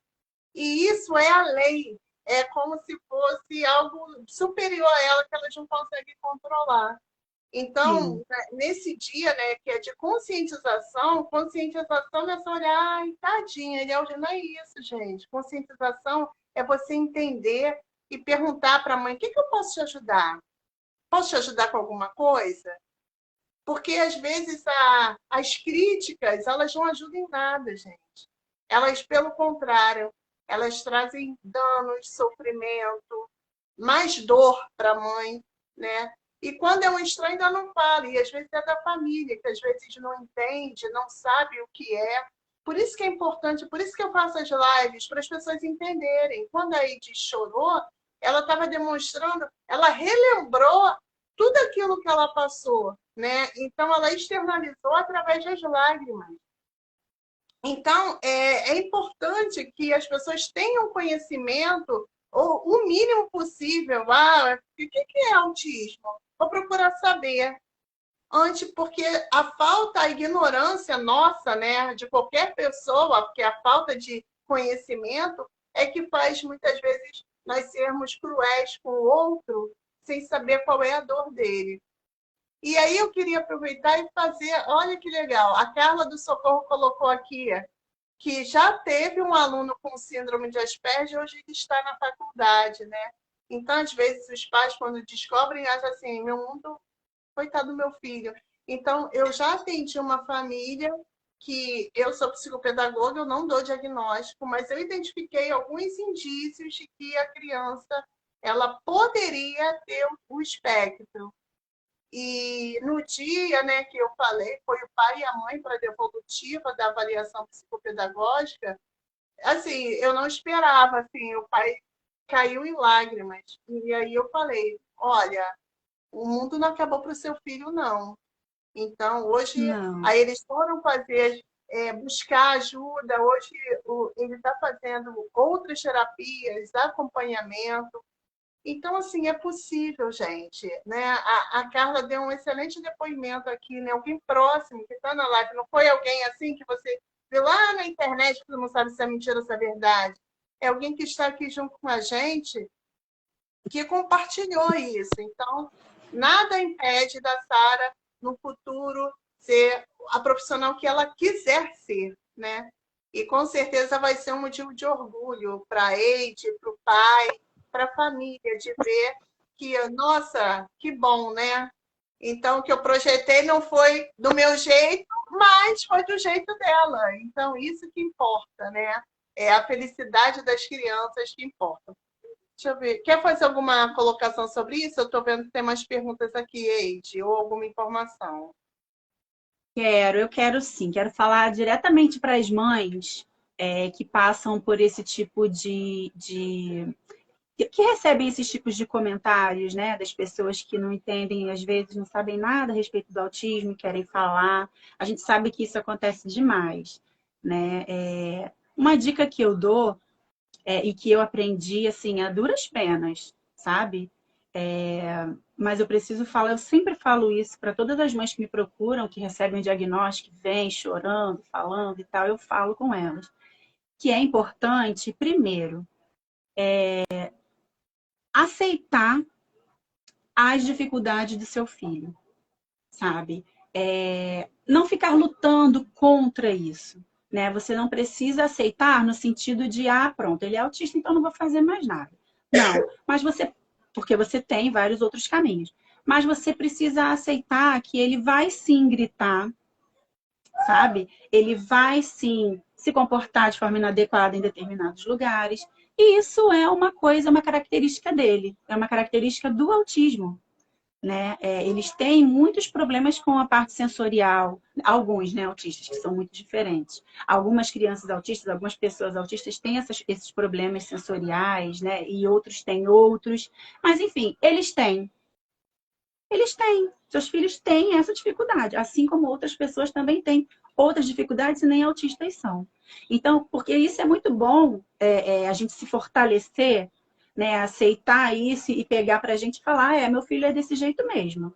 E isso é a lei. É como se fosse algo superior a ela que elas não conseguem controlar. Então, nesse dia, né, que é de conscientização é só olhar, ai, tadinha, não é isso, gente. Conscientização é você entender e perguntar para a mãe, o que eu posso te ajudar? Posso te ajudar com alguma coisa? Porque, às vezes, as críticas, elas não ajudam em nada, gente. Elas, pelo contrário, elas trazem danos, sofrimento, mais dor para a mãe, né? E quando é um estranho, ainda não fala. E às vezes é da família, que às vezes não entende, não sabe o que é. Por isso que é importante, por isso que eu faço as lives, para as pessoas entenderem. Quando a Edith chorou, ela estava demonstrando, ela relembrou tudo aquilo que ela passou, né? Então, ela externalizou através das lágrimas. Então, é importante que as pessoas tenham conhecimento, ou o mínimo possível. O que é autismo? Vou procurar saber. Antes, porque a ignorância nossa, né, de qualquer pessoa, porque a falta de conhecimento é que faz muitas vezes nós sermos cruéis com o outro sem saber qual é a dor dele. E aí eu queria aproveitar e fazer, olha que legal, a Carla do Socorro colocou aqui que já teve um aluno com síndrome de Asperger, hoje ele está na faculdade, né? Então, às vezes, os pais, quando descobrem, acham assim, meu mundo, coitado do meu filho. Então, eu já atendi uma família que eu sou psicopedagoga, eu não dou diagnóstico, mas eu identifiquei alguns indícios de que a criança ela poderia ter o espectro. E no dia, né, que eu falei, foi o pai e a mãe para a devolutiva da avaliação psicopedagógica. Assim, eu não esperava, assim, o pai caiu em lágrimas. E aí eu falei, olha, o mundo não acabou para o seu filho, não. Então, hoje, Não. aí eles foram fazer, buscar ajuda. Hoje, ele está fazendo outras terapias, acompanhamento. Então, assim, é possível, gente, né? A Carla deu um excelente depoimento aqui, né? Alguém próximo que está na live, não foi alguém assim que você vê lá na internet que você não sabe se é mentira ou se é verdade. É alguém que está aqui junto com a gente que compartilhou isso. Então, nada impede da Sara, no futuro, ser a profissional que ela quiser ser, né? E com certeza vai ser um motivo de orgulho para a Eide, para o pai, para a família, de ver que, nossa, que bom, né? Então, o que eu projetei não foi do meu jeito, mas foi do jeito dela. Então, isso que importa, né? É a felicidade das crianças que importa. Deixa eu ver. Quer fazer alguma colocação sobre isso? Eu estou vendo que tem mais perguntas aqui, Eide, ou alguma informação. Eu quero sim. Quero falar diretamente para as mães que passam por esse tipo que recebem esses tipos de comentários, né? Das pessoas que não entendem, às vezes não sabem nada a respeito do autismo, querem falar. A gente sabe que isso acontece demais, né? Uma dica que eu dou e que eu aprendi assim a duras penas, sabe? Mas eu preciso falar, eu sempre falo isso para todas as mães que me procuram, que recebem o diagnóstico, que vêm chorando, falando e tal, eu falo com elas. Que é importante, primeiro, aceitar as dificuldades do seu filho, sabe? Não ficar lutando contra isso, né? Você não precisa aceitar no sentido de, pronto, ele é autista, então não vou fazer mais nada. Não, mas porque você tem vários outros caminhos. Mas você precisa aceitar que ele vai sim gritar, sabe? Ele vai sim se comportar de forma inadequada em determinados lugares. E isso é uma coisa, uma característica dele, é uma característica do autismo, né? Eles têm muitos problemas com a parte sensorial, alguns, né, autistas, que são muito diferentes. Algumas crianças autistas, algumas pessoas autistas têm esses problemas sensoriais, né? E outros têm outros. Mas, enfim, eles têm. Eles têm. Seus filhos têm essa dificuldade, assim como outras pessoas também têm outras dificuldades e nem autistas são. Então, porque isso é muito bom, a gente se fortalecer, né, aceitar isso e pegar para a gente e falar, meu filho é desse jeito mesmo.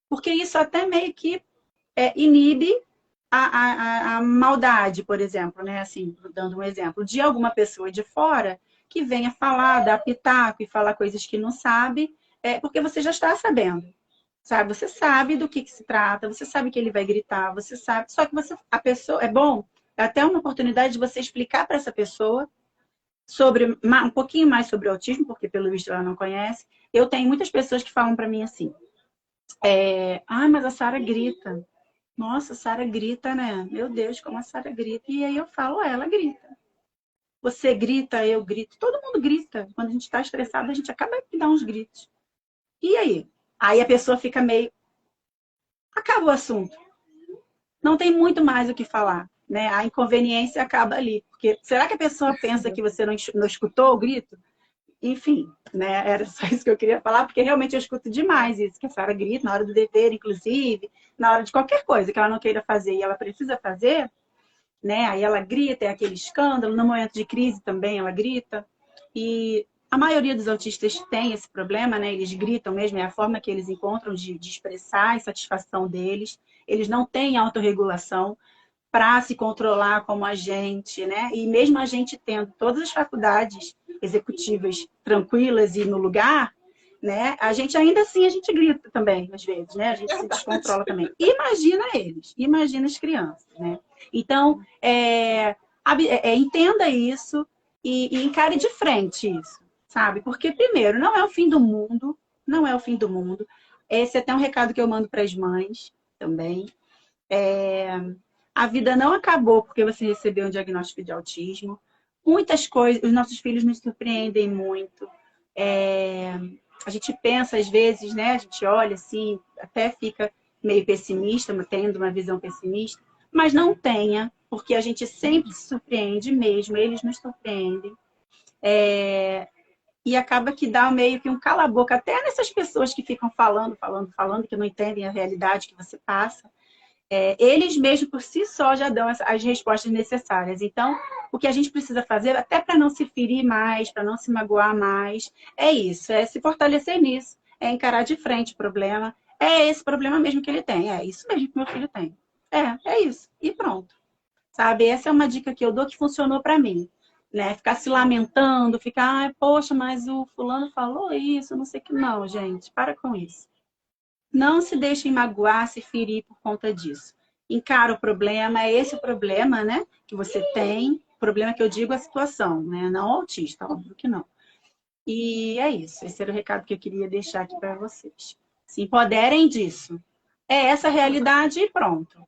Porque isso até meio que inibe a maldade, por exemplo, né? Assim, dando um exemplo, de alguma pessoa de fora que venha falar, dar pitaco e falar coisas que não sabe, porque você já está sabendo. Sabe? Você sabe do que se trata, você sabe que ele vai gritar, você sabe. Só que a pessoa, é bom, é até uma oportunidade de você explicar para essa pessoa sobre um pouquinho mais sobre o autismo, porque pelo visto ela não conhece. Eu tenho muitas pessoas que falam para mim assim: mas a Sara grita. Nossa, a Sara grita, né? Meu Deus, como a Sara grita. E aí eu falo, ela grita. Você grita, eu grito. Todo mundo grita. Quando a gente está estressado, a gente acaba de dar uns gritos. E aí? Aí a pessoa fica meio. Acaba o assunto. Não tem muito mais o que falar, né? A inconveniência acaba ali. Porque será que a pessoa pensa que você não escutou o grito? Enfim, né? Era só isso que eu queria falar, porque realmente eu escuto demais isso, que a Sara grita na hora do dever, inclusive, na hora de qualquer coisa que ela não queira fazer e ela precisa fazer, né? Aí ela grita, é aquele escândalo, no momento de crise também ela grita. E a maioria dos autistas tem esse problema, né? Eles gritam mesmo, é a forma que eles encontram de expressar a insatisfação deles. Eles não têm autorregulação. para se controlar como a gente, né? E mesmo a gente tendo todas as faculdades executivas tranquilas e no lugar, né? A gente ainda assim, a gente grita também, às vezes, né? A gente se descontrola também. Imagina eles, imagina as crianças, né? Então, entenda isso e encare de frente isso, sabe? Porque, primeiro, não é o fim do mundo, não é o fim do mundo. Esse é até um recado que eu mando para as mães também. A vida não acabou porque você recebeu um diagnóstico de autismo. Muitas coisas, os nossos filhos nos surpreendem muito. A gente pensa às vezes, né? A gente olha assim, até fica meio pessimista, tendo uma visão pessimista, mas não tenha, porque a gente sempre se surpreende mesmo, eles nos surpreendem. E acaba que dá meio que um cala-boca até nessas pessoas que ficam falando, falando, falando, que não entendem a realidade que você passa. Eles mesmos por si só já dão as respostas necessárias. Então, o que a gente precisa fazer, até para não se ferir mais, para não se magoar mais, é isso, é se fortalecer nisso, é encarar de frente o problema. É esse problema mesmo que ele tem, é isso mesmo que meu filho tem. É isso. E pronto. Sabe? Essa é uma dica que eu dou que funcionou para mim. Né? Ficar se lamentando, ficar, poxa, mas o fulano falou isso, não sei o que. Não, gente, para com isso. Não se deixem magoar, se ferir por conta disso. Encara o problema, é esse o problema, né? Que você tem. O problema que eu digo é a situação, né? Não o autista, óbvio que não. E é isso. Esse era o recado que eu queria deixar aqui para vocês. Se empoderem disso. É essa a realidade e pronto.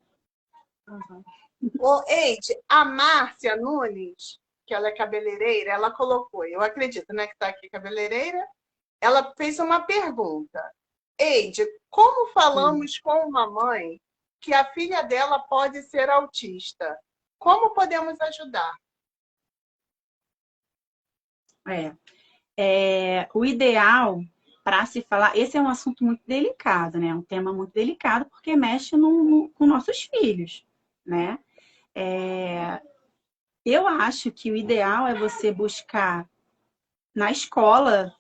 Ô, Eide, a Márcia Nunes, que ela é cabeleireira, ela colocou, eu acredito, né, que está aqui cabeleireira, ela fez uma pergunta. Eide, como falamos com uma mãe que a filha dela pode ser autista? Como podemos ajudar? O ideal para se falar, esse é um assunto muito delicado, né? Um tema muito delicado porque mexe com nossos filhos, né? Eu acho que o ideal é você buscar na escola,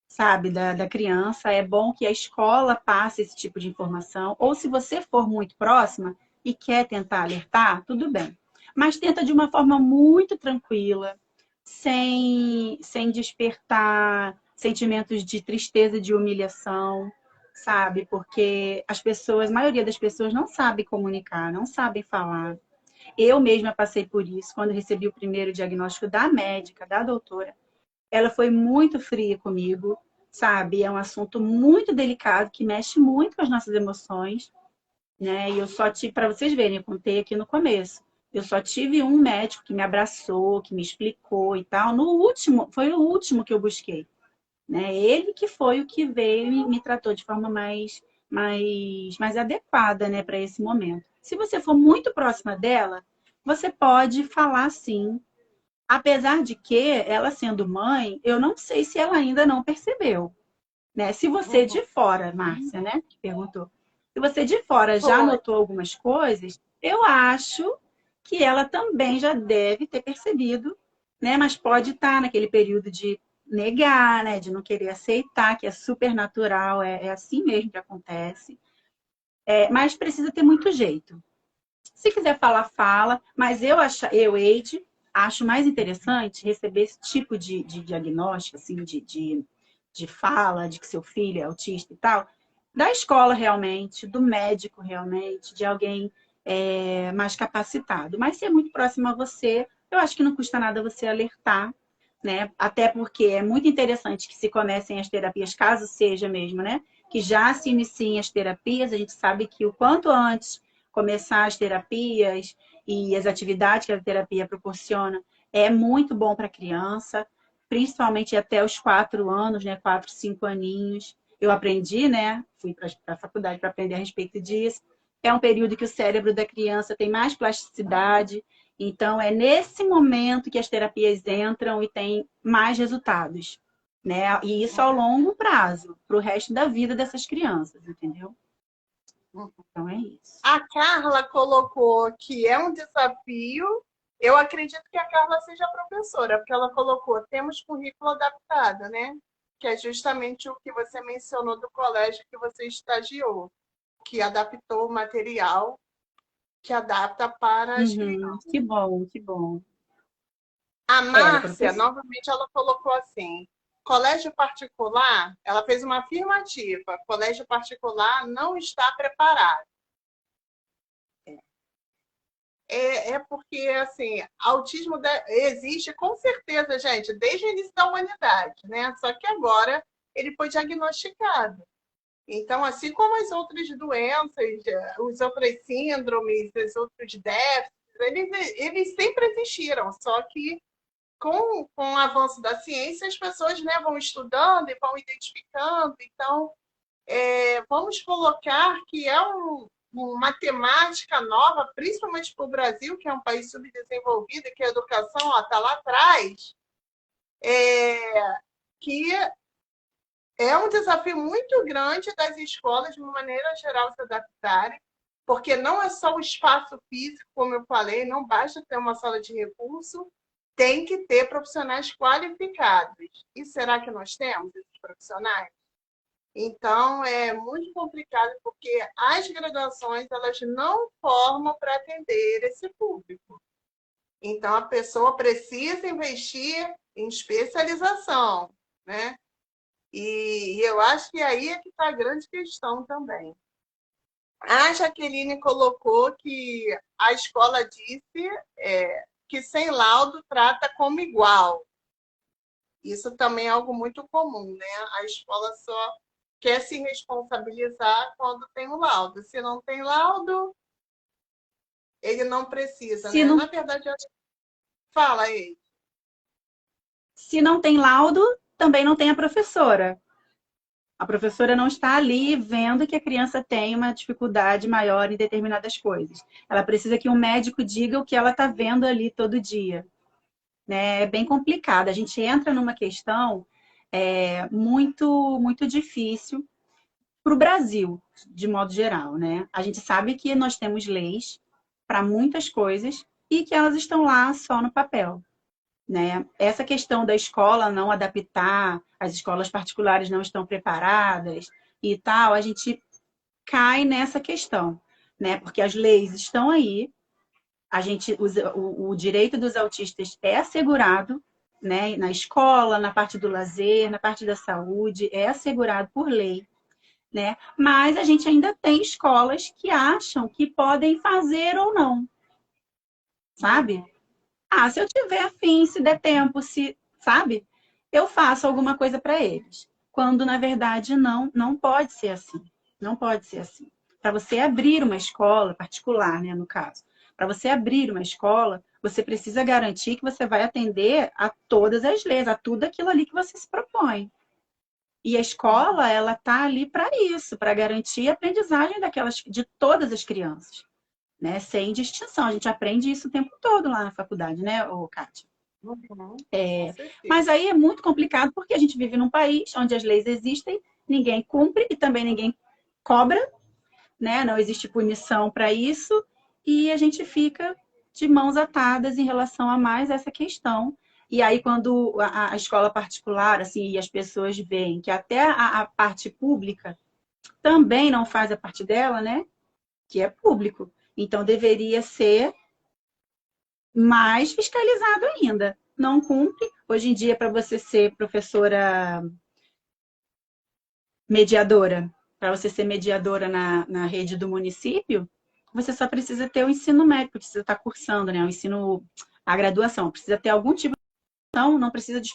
sabe, da criança. É bom que a escola passe esse tipo de informação. Ou se você for muito próxima e quer tentar alertar, tudo bem. Mas tenta de uma forma muito tranquila, sem despertar sentimentos de tristeza, de humilhação, sabe? Porque as pessoas, a maioria das pessoas não sabe comunicar, não sabem falar. Eu mesma passei por isso quando recebi o primeiro diagnóstico da médica, da doutora. Ela foi muito fria comigo, sabe? É um assunto muito delicado que mexe muito com as nossas emoções, né? E eu só tive, para vocês verem, eu contei aqui no começo. Eu só tive um médico que me abraçou, que me explicou e tal. No último, foi o último que eu busquei, né? Ele que foi o que veio e me tratou de forma mais adequada, né, para esse momento. Se você for muito próxima dela, você pode falar sim. Apesar de que, ela sendo mãe, eu não sei se ela ainda não percebeu, né? Se você de fora, Márcia, né, que perguntou, se você de fora já Foi. notou algumas coisas, eu acho que ela também já deve ter percebido, né? Mas pode estar naquele período de negar, né? De não querer aceitar, que é super natural, é assim mesmo que acontece. Mas precisa ter muito jeito. Se quiser falar, fala, mas Eide, acho mais interessante receber esse tipo de diagnóstico, assim, de fala, de que seu filho é autista e tal, da escola realmente, do médico realmente, de alguém mais capacitado. Mas se é muito próximo a você, eu acho que não custa nada você alertar, né? Até porque é muito interessante que se comecem as terapias, caso seja mesmo, né? Que já se iniciem as terapias, a gente sabe que o quanto antes começar as terapias e as atividades que a terapia proporciona é muito bom para a criança, principalmente até os 4 anos, né? 4, 5 aninhos. Eu aprendi, né? Fui para a faculdade para aprender a respeito disso. É um período que o cérebro da criança tem mais plasticidade, então é nesse momento que as terapias entram e têm mais resultados, né? E isso ao longo prazo, para o resto da vida dessas crianças, entendeu? Então é isso. A Carla colocou que é um desafio. Eu acredito que a Carla seja professora, porque ela colocou, temos currículo adaptado, né? Que é justamente o que você mencionou do colégio que você estagiou, que adaptou o material que adapta para as Uhum. crianças. Que bom, que bom. A Ela é Márcia, professora. novamente, ela colocou assim: colégio particular, ela fez uma afirmativa, colégio particular não está preparado. É porque, assim, existe com certeza, gente, desde o início da humanidade, né? Só que agora ele foi diagnosticado. Então, assim como as outras doenças, os outras síndromes, os outros déficits, eles sempre existiram, só que com o avanço da ciência, as pessoas, né, vão estudando e vão identificando. Então, vamos colocar que é uma temática nova, principalmente para o Brasil, que é um país subdesenvolvido, que a educação está lá atrás, que é um desafio muito grande das escolas, de uma maneira geral, se adaptarem, porque não é só o espaço físico, como eu falei, não basta ter uma sala de recurso, tem que ter profissionais qualificados. E será que nós temos esses profissionais? Então, é muito complicado, porque as graduações elas não formam para atender esse público. Então, a pessoa precisa investir em especialização, né? E eu acho que aí é que está a grande questão também. A Jaqueline colocou que a escola disse que sem laudo trata como igual. Isso também é algo muito comum, né? A escola só quer se responsabilizar quando tem o laudo. Se não tem laudo, ele não precisa, Se né? não, Na verdade, fala aí. se não tem laudo, também não tem a professora. A professora não está ali vendo que a criança tem uma dificuldade maior em determinadas coisas. Ela precisa que um médico diga o que ela está vendo ali todo dia. Né? É bem complicado. A gente entra numa questão muito difícil para o Brasil, de modo geral. Né? A gente sabe que nós temos leis para muitas coisas e que elas estão lá só no papel. Né? Essa questão da escola não adaptar, as escolas particulares não estão preparadas e tal, a gente cai nessa questão, né? Porque as leis estão aí, o direito dos autistas é assegurado, né? Na escola, na parte do lazer, na parte da saúde, é assegurado por lei, né? Mas a gente ainda tem escolas que acham que podem fazer ou não, sabe? Ah, se eu tiver afim, se der tempo, se, sabe? Eu faço alguma coisa para eles. Quando, na verdade, não pode ser assim. Não pode ser assim. Para você abrir uma escola particular, né, no caso, para você abrir uma escola, você precisa garantir que você vai atender a todas as leis, a tudo aquilo ali que você se propõe. E a escola, ela tá ali para isso, para garantir a aprendizagem de todas as crianças, né? Sem distinção. A gente aprende isso o tempo todo lá na faculdade, né, Kátia? Uhum, com É, certeza. mas aí é muito complicado porque a gente vive num país onde as leis existem, ninguém cumpre e também ninguém cobra, né? Não existe punição para isso e a gente fica de mãos atadas em relação a mais essa questão. E aí, quando a escola particular, assim, e as pessoas veem que até a parte pública também não faz a parte dela, né? Que é público. Então, deveria ser mais fiscalizado ainda. Não cumpre. Hoje em dia, para você ser professora mediadora, para você ser mediadora na rede do município, você só precisa ter o ensino médio, precisa estar cursando, né? O ensino, a graduação, precisa ter algum tipo de graduação, não precisa de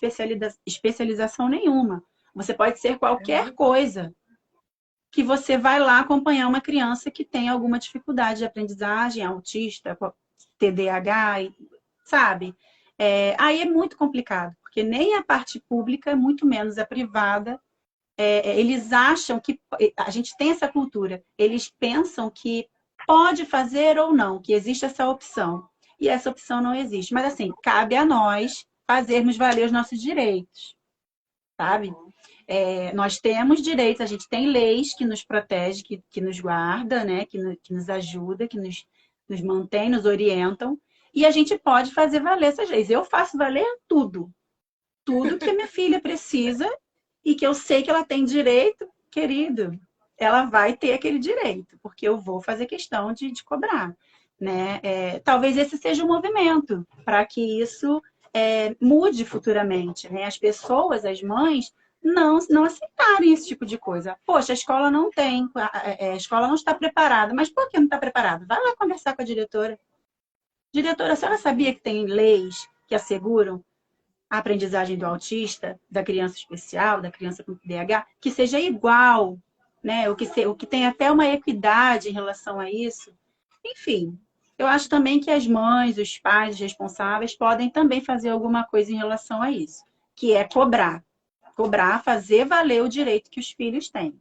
especialização nenhuma. Você pode ser qualquer coisa que você vai lá acompanhar uma criança que tem alguma dificuldade de aprendizagem, autista, TDAH, sabe? Aí é muito complicado, porque nem a parte pública, muito menos a privada, eles acham que a gente tem essa cultura, eles pensam que pode fazer ou não, que existe essa opção. E essa opção não existe. Mas assim, cabe a nós fazermos valer os nossos direitos, sabe? Nós temos direitos, a gente tem leis que nos protege, que nos guarda, né? Que nos ajuda, que nos mantém, nos orientam. E a gente pode fazer valer essas leis. Eu faço valer tudo. Tudo que a minha filha precisa e que eu sei que ela tem direito, querido, ela vai ter aquele direito, porque eu vou fazer questão de cobrar. né? Talvez esse seja o movimento para que isso mude futuramente, né? As pessoas, as mães, não aceitarem esse tipo de coisa. Poxa, a escola não tem, a escola não está preparada. Mas por que não está preparada? Vai lá conversar com a diretora. Diretora, a senhora sabia que tem leis que asseguram a aprendizagem do autista, da criança especial, da criança com TDAH, que seja igual, né? O que tem até uma equidade em relação a isso? Enfim, eu acho também que as mães, os pais, os responsáveis podem também fazer alguma coisa em relação a isso, que é cobrar. Cobrar, fazer valer o direito que os filhos têm.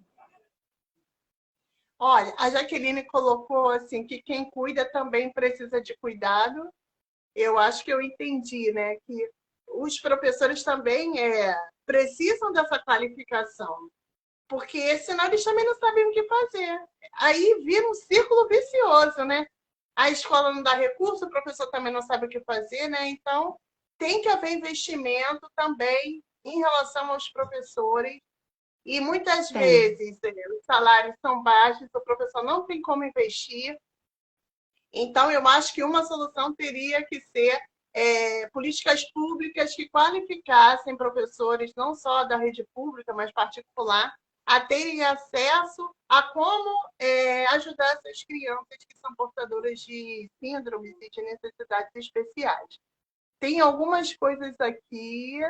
Olha, a Jaqueline colocou assim que quem cuida também precisa de cuidado. Eu acho que eu entendi, né? Que os professores também precisam dessa qualificação, porque senão eles também não sabem o que fazer. Aí vira um círculo vicioso, né? A escola não dá recurso, o professor também não sabe o que fazer, né? Então, tem que haver investimento também em relação aos professores. E muitas Tem. vezes os salários são baixos, o professor não tem como investir. Então, eu acho que uma solução teria que ser políticas públicas que qualificassem professores, não só da rede pública, mas particular, a terem acesso a como ajudar essas crianças que são portadoras de síndromes e de necessidades especiais. Tem algumas coisas aqui.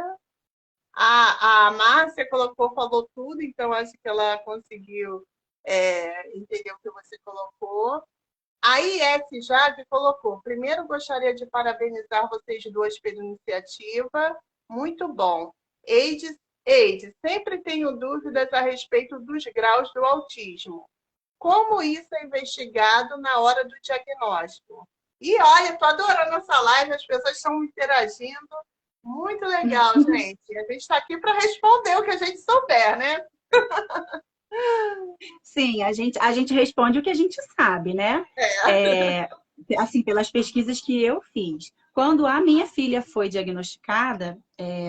A Márcia falou tudo, então acho que ela conseguiu entender o que você colocou. A IF Jade colocou: primeiro gostaria de parabenizar vocês duas pela iniciativa, muito bom. Eide, sempre tenho dúvidas a respeito dos graus do autismo. Como isso é investigado na hora do diagnóstico? E olha, estou adorando essa live, as pessoas estão interagindo. Muito legal, gente. A gente está aqui para responder o que a gente souber, né? Sim, a gente responde o que a gente sabe, né? Assim, pelas pesquisas que eu fiz. Quando a minha filha foi diagnosticada,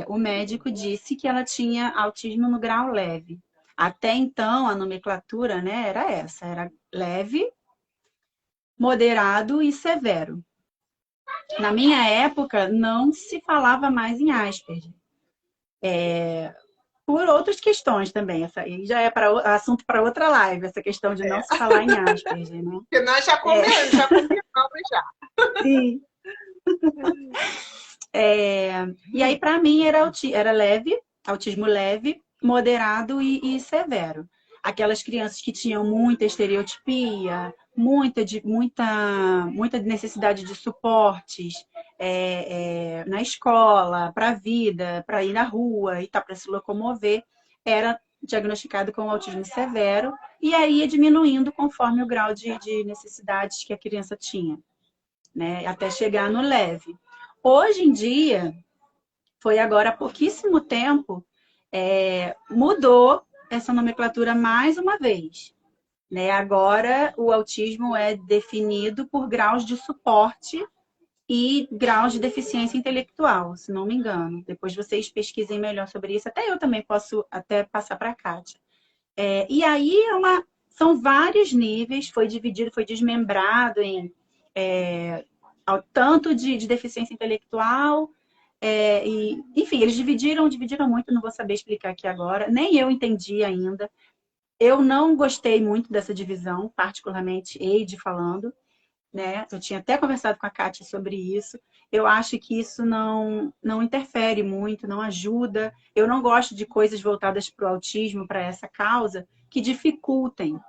o médico disse que ela tinha autismo no grau leve. Até então, a nomenclatura, né, era essa, era leve, moderado e severo. Na minha época, não se falava mais em Asperger. Por outras questões também. Essa aí já é assunto para outra live, essa questão de não se falar em Asperger, né? Que nós já combinamos já. Sim. E aí, para mim, era leve, autismo leve, moderado e severo. Aquelas crianças que tinham muita estereotipia, muita necessidade de suportes na escola, para a vida, para ir na rua e tal, para se locomover, era diagnosticado com autismo severo e aí ia diminuindo conforme o grau de necessidades que a criança tinha, né? Até chegar no leve. Hoje em dia, foi agora há pouquíssimo tempo, mudou essa nomenclatura mais uma vez, né? Agora, o autismo é definido por graus de suporte e graus de deficiência intelectual, se não me engano. Depois vocês pesquisem melhor sobre isso. Até eu também posso até passar para a Kátia. E aí são vários níveis, foi dividido, foi desmembrado em tanto de deficiência intelectual, enfim, eles dividiram muito, não vou saber explicar aqui agora, nem eu entendi ainda. Eu não gostei muito dessa divisão, particularmente Eide falando, né? Eu tinha até conversado com a Kátia sobre isso. Eu acho que isso não interfere muito, não ajuda. Eu não gosto de coisas voltadas para o autismo, para essa causa, que dificultem.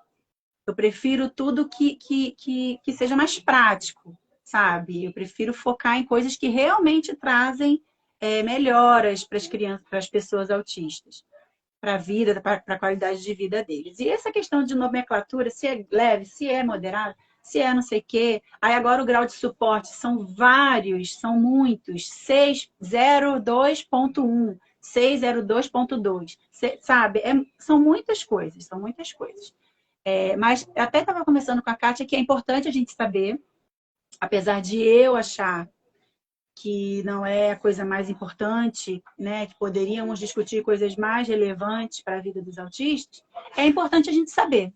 Eu prefiro tudo que seja mais prático, sabe? Eu prefiro focar em coisas que realmente trazem melhoras para as crianças, para as pessoas autistas, para a vida, para a qualidade de vida deles. E essa questão de nomenclatura, se é leve, se é moderado, se é não sei o quê. Aí agora o grau de suporte são vários, são muitos. 602.1, 602.2, sabe? São muitas coisas, são muitas coisas. Mas até estava conversando com a Kátia que é importante a gente saber, apesar de eu achar que não é a coisa mais importante, né, que poderíamos discutir coisas mais relevantes para a vida dos autistas, é importante a gente saber,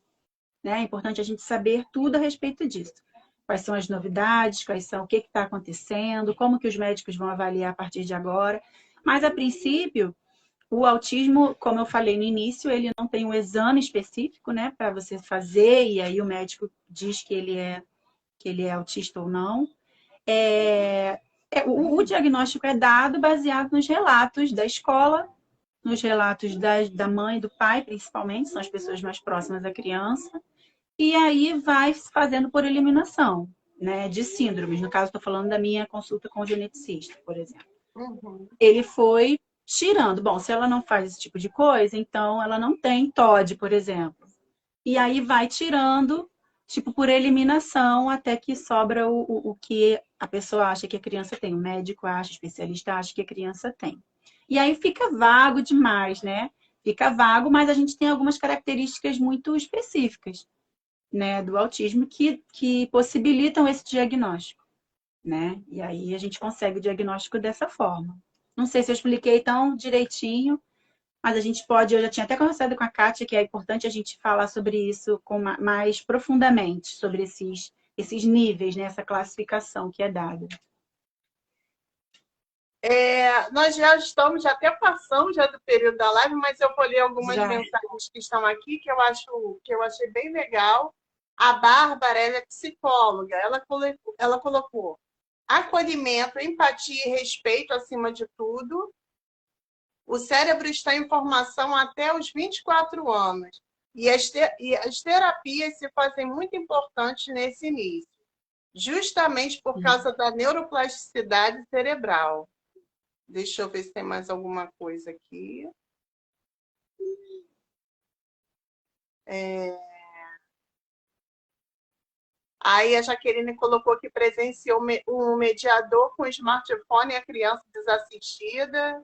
né? É importante a gente saber tudo a respeito disso. quais são as novidades, o que está acontecendo, como que os médicos vão avaliar a partir de agora. Mas, a princípio, o autismo, como eu falei no início, ele não tem um exame específico, né, para você fazer, e aí o médico diz que ele é autista ou não. O diagnóstico é dado baseado nos relatos da escola, nos relatos da mãe e do pai, principalmente, são as pessoas mais próximas à criança, e aí vai fazendo por eliminação, né, de síndromes. No caso, estou falando da minha consulta com o geneticista, por exemplo. Uhum. Ele foi tirando. Bom, se ela não faz esse tipo de coisa, então ela não tem TOD, por exemplo. E aí vai tirando, tipo, por eliminação, até que sobra o que a pessoa acha que a criança tem. O médico acha, o especialista acha que a criança tem. E aí fica vago demais, né? Fica vago, mas a gente tem algumas características muito específicas, né, do autismo que possibilitam esse diagnóstico, né? E aí a gente consegue o diagnóstico dessa forma. Não sei se eu expliquei tão direitinho, mas a gente pode, eu já tinha até conversado com a Kátia, que é importante a gente falar sobre isso mais profundamente, sobre esses níveis, né, essa classificação que é dada. Nós já até passamos já do período da live, mas eu vou ler algumas Já. mensagens que estão aqui que eu achei bem legal. A Bárbara, ela é psicóloga, ela colocou acolhimento, empatia e respeito acima de tudo. O cérebro está em formação até os 24 anos. E as terapias se fazem muito importantes nesse início, justamente por causa da neuroplasticidade cerebral. Deixa eu ver se tem mais alguma coisa aqui. Aí a Jaqueline colocou que presenciou um mediador com smartphone e a criança desassistida.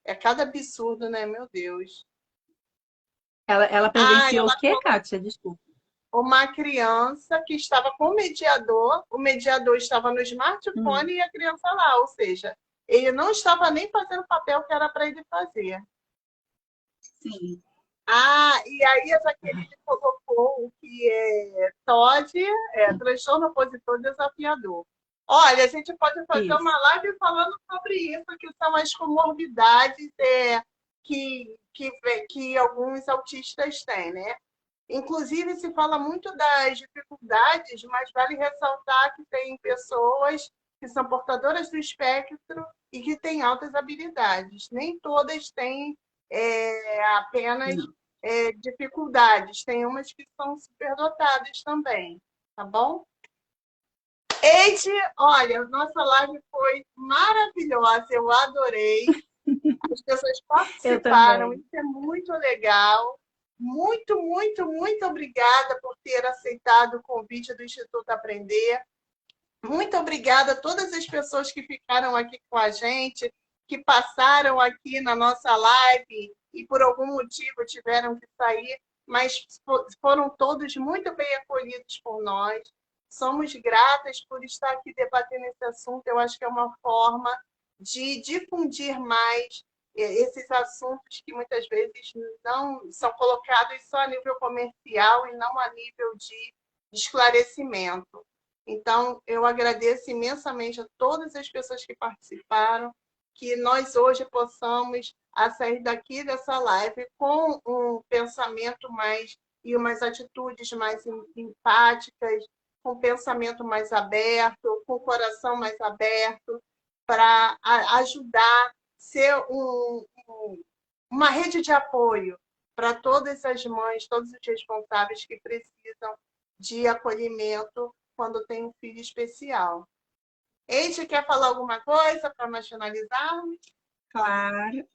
É cada absurdo, né? Meu Deus. Ela presenciou o quê, Kátia? Desculpa. Uma criança que estava com o mediador estava no smartphone e a criança lá, ou seja, ele não estava nem fazendo o papel que era para ele fazer. Sim. E aí a Jaqueline colocou o que é TOD, transtorno opositor desafiador. Olha, a gente pode fazer Isso. uma live falando sobre isso, que são as comorbidades que alguns autistas têm, né? Inclusive, se fala muito das dificuldades, mas vale ressaltar que tem pessoas que são portadoras do espectro e que têm altas habilidades. Nem todas têm apenas dificuldades, tem umas que são superdotadas também, tá bom? Eide, olha, nossa live foi maravilhosa, eu adorei. As pessoas participaram, isso é muito legal. Muito, muito, muito obrigada por ter aceitado o convite do Instituto Aprender. Muito obrigada a todas as pessoas que ficaram aqui com a gente, que passaram aqui na nossa live e por algum motivo tiveram que sair, mas foram todos muito bem acolhidos por nós. Somos gratas por estar aqui debatendo esse assunto. Eu acho que é uma forma de difundir mais esses assuntos que muitas vezes não são colocados só a nível comercial e não a nível de esclarecimento. Então, eu agradeço imensamente a todas as pessoas que participaram, que nós hoje possamos sair daqui dessa live com um pensamento mais e umas atitudes mais empáticas, com um pensamento mais aberto, com o coração mais aberto, para ajudar, ser uma rede de apoio para todas as mães, todos os responsáveis que precisam de acolhimento quando tem um filho especial. Eide, quer falar alguma coisa para nós finalizarmos? Claro.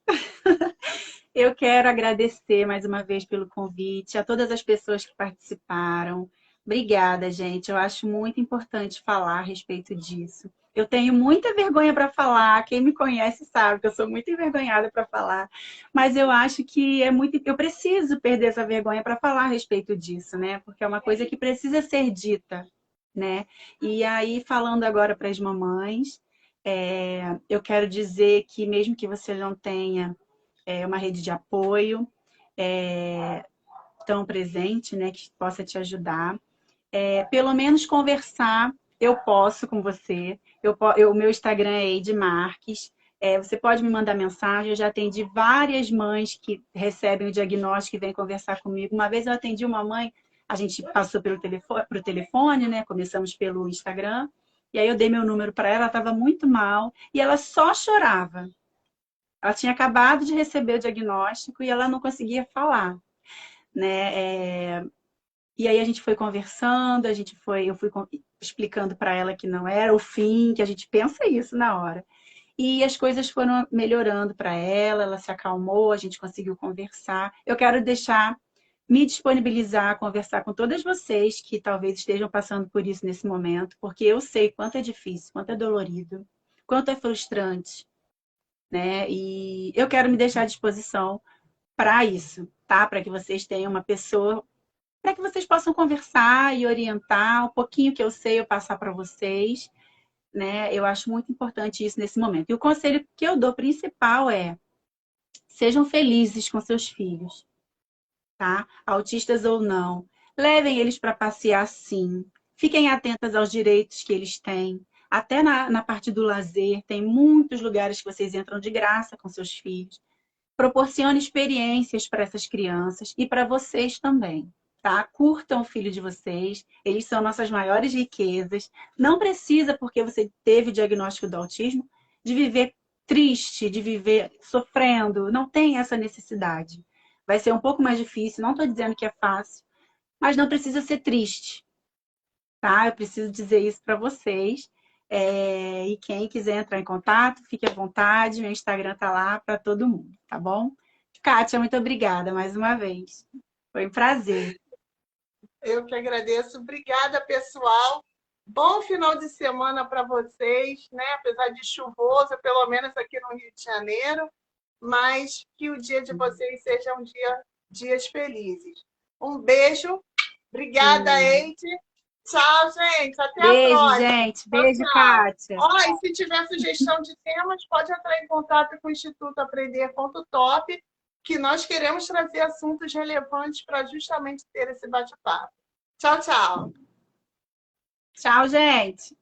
Eu quero agradecer mais uma vez pelo convite, a todas as pessoas que participaram. Obrigada, gente. Eu acho muito importante falar a respeito disso. Eu tenho muita vergonha para falar. Quem me conhece sabe que eu sou muito envergonhada para falar. Mas eu acho que eu preciso perder essa vergonha para falar a respeito disso, né? Porque é uma coisa que precisa ser dita, né? E aí, falando agora para as mamães, eu quero dizer que mesmo que você não tenha uma rede de apoio tão presente, né, que possa te ajudar, pelo menos conversar, eu posso com você. O meu Instagram é Eide Marques. Você pode me mandar mensagem. Eu já atendi várias mães que recebem o diagnóstico e vêm conversar comigo. Uma vez eu atendi uma mãe, a gente passou pro telefone, né? Começamos pelo Instagram. E aí eu dei meu número para ela, ela estava muito mal e ela só chorava. Ela tinha acabado de receber o diagnóstico e ela não conseguia falar, né? E aí a gente foi conversando, eu fui explicando para ela que não era o fim, que a gente pensa isso na hora. E as coisas foram melhorando para ela, ela se acalmou, a gente conseguiu conversar. Eu quero me disponibilizar a conversar com todas vocês que talvez estejam passando por isso nesse momento, porque eu sei quanto é difícil, quanto é dolorido, quanto é frustrante, né? E eu quero me deixar à disposição para isso, tá? Para que vocês tenham uma pessoa, para que vocês possam conversar e orientar um pouquinho que eu sei, eu passar para vocês, né? Eu acho muito importante isso nesse momento. E o conselho que eu dou principal é: sejam felizes com seus filhos, tá? Autistas ou não. Levem eles para passear, sim. Fiquem atentas aos direitos que eles têm. Até na parte do lazer, tem muitos lugares que vocês entram de graça com seus filhos. Proporcione experiências para essas crianças e para vocês também, tá? Curtam o filho de vocês, eles são nossas maiores riquezas. Não precisa, porque você teve o diagnóstico do autismo, de viver triste, de viver sofrendo. Não tem essa necessidade. Vai ser um pouco mais difícil, não estou dizendo que é fácil, mas não precisa ser triste, tá? Eu preciso dizer isso para vocês. E quem quiser entrar em contato, fique à vontade. Meu Instagram tá lá para todo mundo, tá bom? Kátia, muito obrigada mais uma vez. Foi um prazer. Eu que agradeço. Obrigada, pessoal. Bom final de semana para vocês, né? Apesar de chuvoso, pelo menos aqui no Rio de Janeiro, mas que o dia de vocês seja dias felizes. Um beijo. Obrigada, Eide. Tchau, gente. Até a Beijo, próxima. gente. Tchau, Beijo, tchau. Kátia. Ó, e se tiver sugestão de temas, pode entrar em contato com o Instituto Aprender.top, que nós queremos trazer assuntos relevantes para justamente ter esse bate-papo. Tchau, tchau. Tchau, gente.